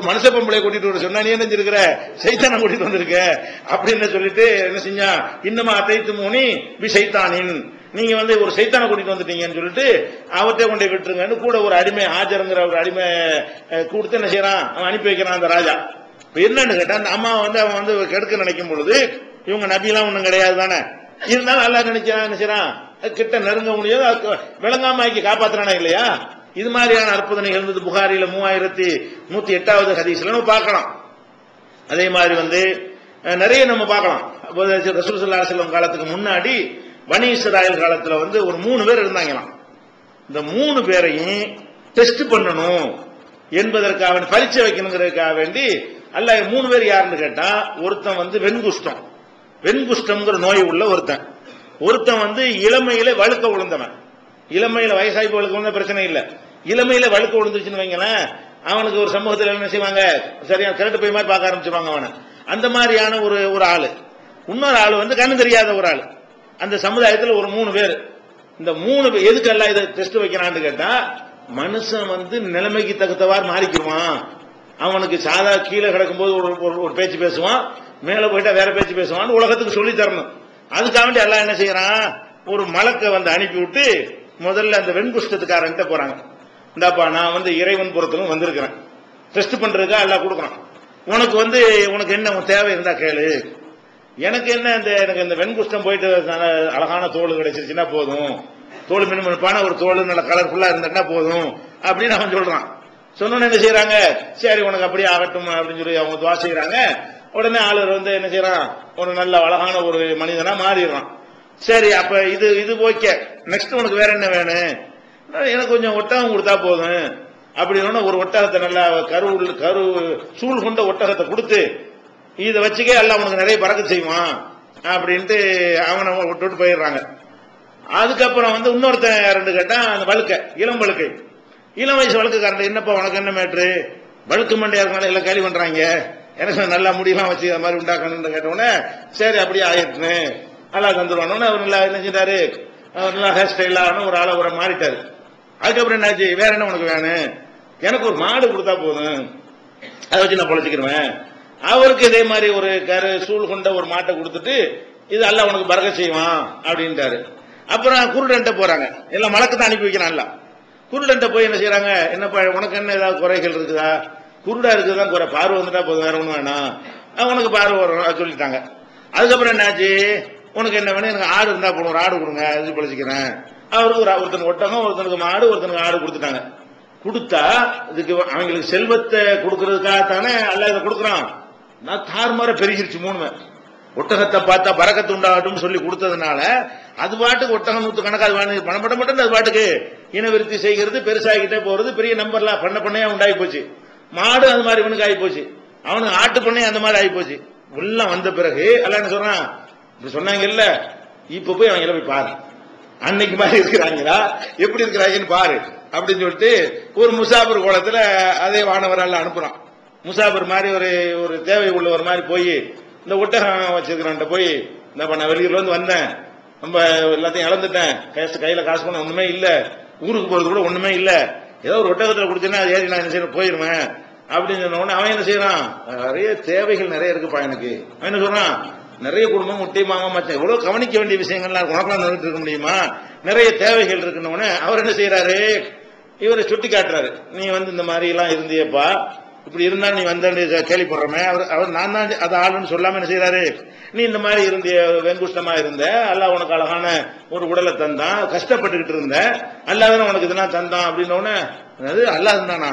மனுஷ பொம்பளை கூட்டிட்டு வர சொன்னா நீ என்ன செஞ்சிருக்கிற, சைத்தானை கூட்டிட்டு வந்திருக்க அப்படின்னு சொல்லிட்டு என்ன செஞ்சா, இன்னமா அத்தைத்து மூனி பி சைத்தானின், நீங்க வந்து ஒரு சைத்தானை கூட்டிட்டு வந்துட்டீங்கன்னு சொல்லிட்டு அவர்கிட்ட கொண்டு விட்டுருங்கன்னு கூட ஒரு அடிமை ஆஜருங்கிற ஒரு அடிமை கொடுத்து என்ன செய்யறான், அவன் அனுப்பி வைக்கிறான் அந்த ராஜா. இப்ப என்னன்னு கேட்டா, அந்த அம்மா வந்து அவன் வந்து கெடுக்க நினைக்கும் பொழுது இவங்க நபிலாம் ஒண்ணும் கிடையாது தானே, இருந்தாலும் அல்லா நினைச்சான் கிட்ட நெருங்க முடியாது, விளங்காம ஆக்கி காப்பாத்துறானா இல்லையா. இது மாதிரியான அற்புதம் நிகழ்ந்தது புகாரில 3108வது ஹதீஸ்ல நம்ம பார்க்கலாம். அதே மாதிரி வந்து நிறைய நம்ம பார்க்கலாம். ரசூல் ஸல்லல்லாஹு அலைஹி வஸல்லம் காலத்துக்கு முன்னாடி பனி இஸ்ராயல் காலத்துல வந்து ஒரு 3 பேர் இருந்தாங்களாம். இந்த 3 பேரையும் டெஸ்ட் பண்ணணும் என்பதற்காக பரீட்சை வைக்கணுங்கிறதுக்காக வேண்டி அல்லாஹ் 3 பேர் யாருன்னு கேட்டா, ஒருத்தன் வந்து வெண்குஷ்டம்ங்கிற நோய் உள்ள ஒருத்தன் வந்து இளமையில வழுக்க விழுந்தவன். இளமையில வயசாகி வழுக்க விழுந்த பிரச்சனை இல்ல, இளமையில வழுக்க விழுந்துச்சுன்னு வைங்களேன், அவனுக்கு ஒரு சமூகத்தில் என்ன செய்வாங்க, சரியா கிரட்டு போய் மாதிரி பார்க்க ஆரம்பிச்சிருவாங்க அவனை. அந்த மாதிரியான ஒரு ஆளு. இன்னொரு ஆளு வந்து கண்ணு தெரியாத ஒரு ஆளு. அந்த சமுதாயத்தில் ஒரு 3 பேர். இந்த 3 பேர் எதுக்கு எல்லாம் இதை டெஸ்ட் வைக்கிறான்னு கேட்டா, மனுஷன் வந்து நிலைமைக்கு தகுந்தவாறு மாறிக்குவான். அவனுக்கு சாதா கீழே கிடக்கும் போது ஒரு பேச்சு பேசுவான், மேல போயிட்டா வேற பேச்சு பேசுவான், உலகத்துக்கு சொல்லி தரணும். அதுக்காக வேண்டி எல்லாம் என்ன செய்யறான், ஒரு மலக்க வந்து அனுப்பி விட்டு முதல்ல அந்த வெண்குஷ்டத்துக்காரன்ட்ட போறாங்க. இந்தாப்பா நான் வந்து இறைவன் புறத்திலும் வந்திருக்கிறேன், டெஸ்ட் பண்றதுக்காக எல்லாம் கொடுக்குறான். உனக்கு என்ன உன் தேவை இருந்தா கேளு, எனக்கு என்ன எனக்கு இந்த வெண்குஷ்டம் போயிட்டு அழகான தோல் கிடைச்சிருச்சுன்னா போதும், தோல் மினுமினுப்பான ஒரு தோல் நல்ல கலர்ஃபுல்லா இருந்தா போதும் அப்படின்னு அவன் சொல்றான். சொன்ன என்ன செய்யறாங்க, சரி உனக்கு அப்படியே ஆகட்டும் அப்படின்னு சொல்லி அவங்க துவா செய்யறாங்க. உடனே ஆளுநர் வந்து என்ன செய்யறான், ஒரு நல்ல அழகான ஒரு மனிதனா மாறிடுறான். சரி அப்ப இது ஓகே, நெக்ஸ்ட் உனக்கு வேற என்ன வேணும், எனக்கு கொஞ்சம் ஒட்டகம் கொடுத்தா போதும் அப்படின்னு ஒரு ஒட்டகத்தை நல்லா கரு சூழ் கொண்ட ஒட்டகத்தை கொடுத்து இதை வச்சுக்கே எல்லாம் உனக்கு நிறைய பறக்க செய்வான் அப்படின்ட்டு அவனை விட்டுட்டு போயிடுறாங்க. அதுக்கப்புறம் வந்து இன்னொருத்தன் யாருன்னு கேட்டா, அந்த இளம் வழுக்கை, இளம் வயசு வழுக்குக்காரன், என்னப்பா உனக்கு என்ன மேட்ரு, வழுக்கு மண்டையா இருக்கனால எல்லாம் கேள்வி பண்றாங்க, எனக்கு நல்லா முடியெல்லாம் வச்சு அது மாதிரி உண்டாக்கணும்னு கேட்டவுடனே சரி அப்படியே ஆயிடுச்சுன்னு நல்லா தந்துருவானு அவர் நல்லா என்ன செஞ்சாரு, நல்லா ஹேர் ஸ்டைலா ஒரு ஆளை ஒரு மாறிட்டாரு. அதுக்கப்புறம் என்னாச்சு, வேற என்ன உனக்கு வேணும், எனக்கு ஒரு மாடு கொடுத்தா போதும், அதை வச்சு நான் பொழைச்சிக்கிறேன். அவருக்கு இதே மாதிரி ஒரு சூழ் கொண்ட ஒரு மாட்டை கொடுத்துட்டு இது எல்லாம் உனக்கு பறக்க செய்வான் அப்படின்ட்டாரு. அப்புறம் குருடன்ட்ட போறாங்க, எல்லாம் மலக்கு தான் அனுப்பி வைக்கிறான்ல. குருடன்ட்ட போய் என்ன செய்யறாங்க, என்னப்பா உனக்கு என்ன ஏதாவது குறைகள் இருக்குதா, குருடா இருக்குதான் குறை, பார்வை வந்துட்டா போதும் வேற ஒண்ணு வேணாம், உனக்கு பார்வை வரும் சொல்லிட்டாங்க. அதுக்கப்புறம் என்னாச்சு, உனக்கு என்ன வேணும், எனக்கு ஆடு இருந்தா போதும், ஒரு ஆடு கொடுங்க அது பொழைச்சிக்கிறேன். அவருக்கு ஒருத்தனுக்கு ஒட்டகம், ஒருத்தனுக்கு மாடு, ஒருத்தனுக்கு ஆடு கொடுத்துட்டாங்க. கொடுத்தா இதுக்கு அவங்களுக்கு செல்வத்தை கொடுக்கறதுக்காகத்தானே அல்ல இதை கொடுக்குறான். நான் தார்மார பெருகிருச்சு 3 ஒட்டகத்தை பார்த்தா பறக்கத்து உண்டாகட்டும் சொல்லி கொடுத்ததுனால அது பாட்டுக்கு ஒட்டகம் 100 கணக்கு அது பணப்பட மட்டும் அது பாட்டுக்கு இனவிருத்தி செய்கிறது, பெருசாகிட்டே போறது, பெரிய நம்பர்லாம் பண்ணையா உண்டாகி போச்சு. மாடு அது மாதிரி இவனுக்கு ஆகி போச்சு, அவனுக்கு ஆட்டு பண்ணை அந்த மாதிரி ஆகி போச்சு. உள்ள வந்த பிறகு எல்லாம் என்ன சொல்றான், இப்படி சொன்னாங்க இல்ல, இப்ப போய் அவங்க போய் பாரு, அன்னைக்கு மாதிரி இருக்கிறாங்களா எப்படி இருக்கிறாங்கன்னு பாரு அப்படின்னு சொல்லிட்டு ஒரு முசாபர் கோலத்துல அதே வானவரால் அனுப்புறான். முசாபர் மாதிரி ஒரு தேவை உள்ளவர் மாதிரி போய் இந்த ஒட்டகம் வச்சிருக்கிறான் போய், இந்த நான் வெளியூர்ல வந்து வந்தேன், நம்ம எல்லாத்தையும் இழந்துட்டேன், கையில காசு பண்ண ஒண்ணுமே இல்ல, ஊருக்கு போறது கூட ஒண்ணுமே இல்ல, ஏதோ ஒரு ஒட்டகத்துல கொடுத்தேன்னா அது ஏறி நான் என்ன செய்ய போயிருவேன் அப்படின்னு சொன்ன உடனே அவன் என்ன செய்யறான், நிறைய தேவைகள் நிறைய இருக்குப்பா எனக்கு. அவன் என்ன சொல்றான், நிறைய குடும்பம் முட்டை மாமா மச்சான் எவ்வளவு கவனிக்க வேண்டிய விஷயங்கள்லாம் உனக்கெல்லாம் நின்றுட்டு இருக்க முடியுமா, நிறைய தேவைகள் இருக்குன்னு அவர் என்ன செய்யறாரு, இவரை சுட்டி காட்டுறாரு. நீ வந்து இந்த மாதிரி எல்லாம் இருந்தியப்பா, இப்படி இருந்தா நீ வந்து கேள்விப்படுறமே, அவர் நான் தான் அது ஆளுன்னு சொல்லாம என்ன செய்யறாரு, நீ இந்த மாதிரி இருந்திய வெங்குஷ்டமா இருந்த, அல்லாஹ் உனக்கு அழகான ஒரு உடலை தந்தான், கஷ்டப்பட்டுக்கிட்டு இருந்த, அல்லாஹ் உனக்கு இதெல்லாம் தந்தான் அப்படின்னோடனே அதாவது அல்லாஹ் தானா?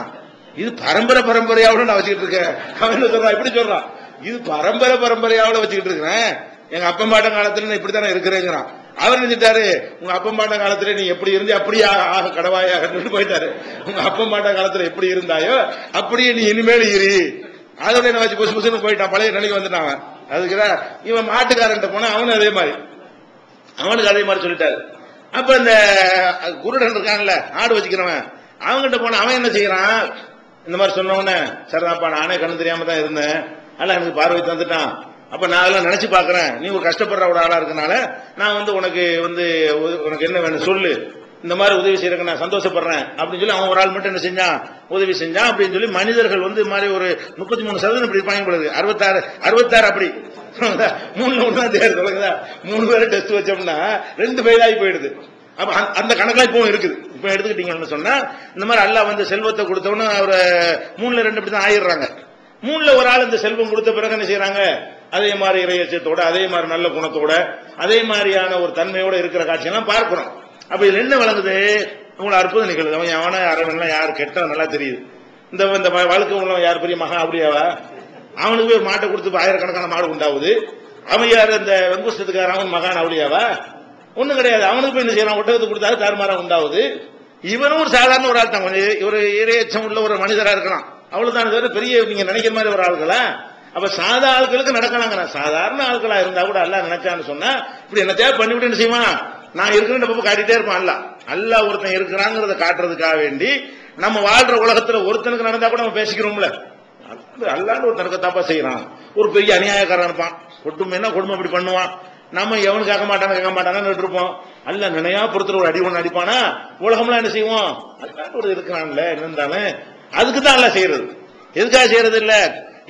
இது பரம்பரை பரம்பரையாவோட நான் வச்சுக்கிட்டு இருக்கேன். அவன் என்ன சொல்றான்? இப்படி சொல்றான், இது பரம்பரை பரம்பரையாவோட வச்சுக்கிட்டு இருக்கிறேன், எங்க அப்பன் பாட்ட காலத்துல நான் இப்படித்தானே இருக்கிறேங்கிறான். அவர் நினைச்சிட்டாரு, உங்க அப்பன் பாட்ட காலத்துல நீ எப்படி இருந்து அப்படியே ஆக கடவாயாக போயிட்டாரு. உங்க அப்பன் பாட்ட காலத்துல எப்படி இருந்தாயோ அப்படியே நீ இனிமேல் இரு. அதோட என்ன வச்சு புசு புசுன்னு போயிட்டான், பழைய நிலைக்கு வந்துட்டான். அதுக்குறா இவன் மாட்டுக்காரன் போனா அவனு அதே மாதிரி, அவனுக்கு அதே மாதிரி சொல்லிட்டாரு. அப்ப இந்த குருடன் இருக்கான்ல, ஆடு வச்சுக்கிறவன், அவன்கிட்ட போன அவன் என்ன செய்யறான், இந்த மாதிரி சொன்னவன, சரிதான்ப்பா நானே கண்ணு தெரியாம தான் இருந்தேன், அல்ல எனக்கு பார்வை தந்துட்டான், அப்ப நான் அதெல்லாம் நினைச்சு பாக்குறேன், நீ ஒரு கஷ்டப்படுற ஒரு ஆளா இருக்கனால நான் உனக்கு என்ன வேணும் சொல்லு, இந்த மாதிரி உதவி செய்யறதுக்கு நான் சந்தோஷப்படுறேன் அப்படின்னு சொல்லி அவன் ஒரு ஆள் மட்டும் என்ன செஞ்சான், உதவி செஞ்சான். அப்படின்னு சொல்லி மனிதர்கள் இது மாதிரி ஒரு 33% இப்படி பயன்படுது. 66 அப்படி 3 தான் தேர்தல், 3 பேரை டெஸ்ட் வச்சோம்னா 2 ஃபெயிலாகி போயிடுது. அப்ப அந்த கணக்கெல்லாம் இப்போ இருக்குது. இப்ப எடுத்துக்கிட்டீங்கன்னு சொன்னா இந்த மாதிரி அல்லாஹ் செல்வத்தை கொடுத்தவொன்னு ஒரு 3ல் 2 இப்படி தான் ஆயிடுறாங்க. 3ல் ஒரு ஆள் இந்த செல்வம் கொடுத்த பிறகு என்ன செய்யறாங்க, அதே மாதிரி இறையச்சத்தோட, அதே மாதிரி நல்ல குணத்தோட, அதே மாதிரியான ஒரு தன்மையோட இருக்கிற காட்சியெல்லாம் பார்க்கிறோம். அப்ப இதுல என்ன வழங்குது, உங்களை அற்புதம் நிகழ்வு. அவன் அவன அரவன்லாம் யார் கெட்ட நல்லா தெரியுது. இந்த வழக்கு உள்ளவன் யார் பெரிய மகா அப்படியாவா, அவனுக்கு போய் மாட்டை கொடுத்து ஆயிரக்கணக்கான மாடு உண்டாகுது. அவன் யாரு இந்த வெங்குஷ்டத்துக்கார, அவன் மகான் அப்படியாவா? ஒண்ணும் கிடையாது. அவனுக்கு போய் என்ன செய்யறான், ஒட்டகத்துக்கு கொடுத்தாரு தாறுமாறா உண்டாகுது. இவனும் ஒரு சாதாரண ஒரு ஆள் தான், ஒரு இறையச்சம் உள்ள ஒரு மனிதரா இருக்கலாம், அவ்வளவுதான். தவிர பெரிய நீங்க நினைக்கிற மாதிரி ஒரு ஆள்களா? அப்ப சாதா ஆட்களுக்கு நடக்கலாங்க. சாதாரண ஆட்களா இருந்தா கூட அல்லாஹ் நினைச்சான்னு சொன்னா இப்படி என்ன தேவை பண்ணிவிட்டு என்ன செய்வான், நான் இருக்கிறேன் பப்ப காட்டிட்டே இருப்பான். அல்லாஹ் ஒருத்தன் இருக்கிறாங்கிறத காட்டுறதுக்காக வேண்டி நம்ம வாழ்ற உலகத்துல ஒருத்தனுக்கு நடந்தா கூட நம்ம பேசிக்கிறோம்ல, அல்லாஹ் ஒருத்தனுக்கு தப்பா செய்யறான், ஒரு பெரிய அநியாயக்காரன் இருப்பான், ஒட்டுமைன்னா குடும்பம் இப்படி பண்ணுவான், நம்ம எவனுக்கு கேட்க மாட்டானா கேட்க மாட்டானு இருப்போம். அல்ல நினையா பொறுத்தர் ஒரு அடி ஒண்ணு அடிப்பானா, உலகம்லாம் என்ன செய்வோம், அல்லாஹ் ஒரு இருக்கிறான்ல இருந்தாலும் அதுக்கு தான் அல்லாஹ் செய்யறது. எதுக்காக செய்யறது இல்ல,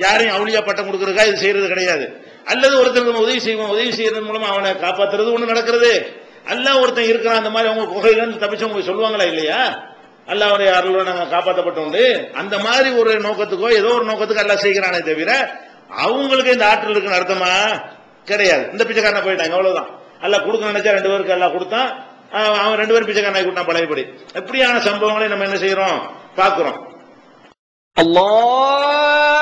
யாரையும் அவுளியா பட்டம் கொடுக்கறதுக்காக இது செய்யறது கிடையாது. அல்லது ஒருத்தருக்கு உதவி செய்வோம், உதவி செய்யறது மூலமா அவனை காப்பாத்துறது ஒண்ணு நடக்கிறது. அல்லாஹ் ஒருத்தன் இருக்கிறான், அந்த மாதிரி அவங்க குகையில இருந்து தப்பிச்சவங்க சொல்லுவாங்களா இல்லையா, அல்லாஹ்வுடைய அருளோட நாங்க காப்பாற்றப்பட்டோண்டு, அந்த மாதிரி ஒரு நோக்கத்துக்கோ ஏதோ ஒரு நோக்கத்துக்கு அல்லாஹ் செய்கிறானே தவிர அவங்களுக்கு இந்த ஆற்றல் இருக்குன்னு அர்த்தமா கிடையாது. இந்த பிச்சைக்காரனை போயிட்டாங்க அவ்வளவுதான். அல்லாஹ் கொடுக்க நினைச்சா 2 பேருக்கு அல்லாஹ் கொடுத்தான், அவன் 2 பேரும் பிச்சைக்காரனாகி கொடுத்தான் பழையபடி. எப்படியான சம்பவங்களை நம்ம என்ன செய்யறோம் பார்க்கிறோம். அல்லாஹ்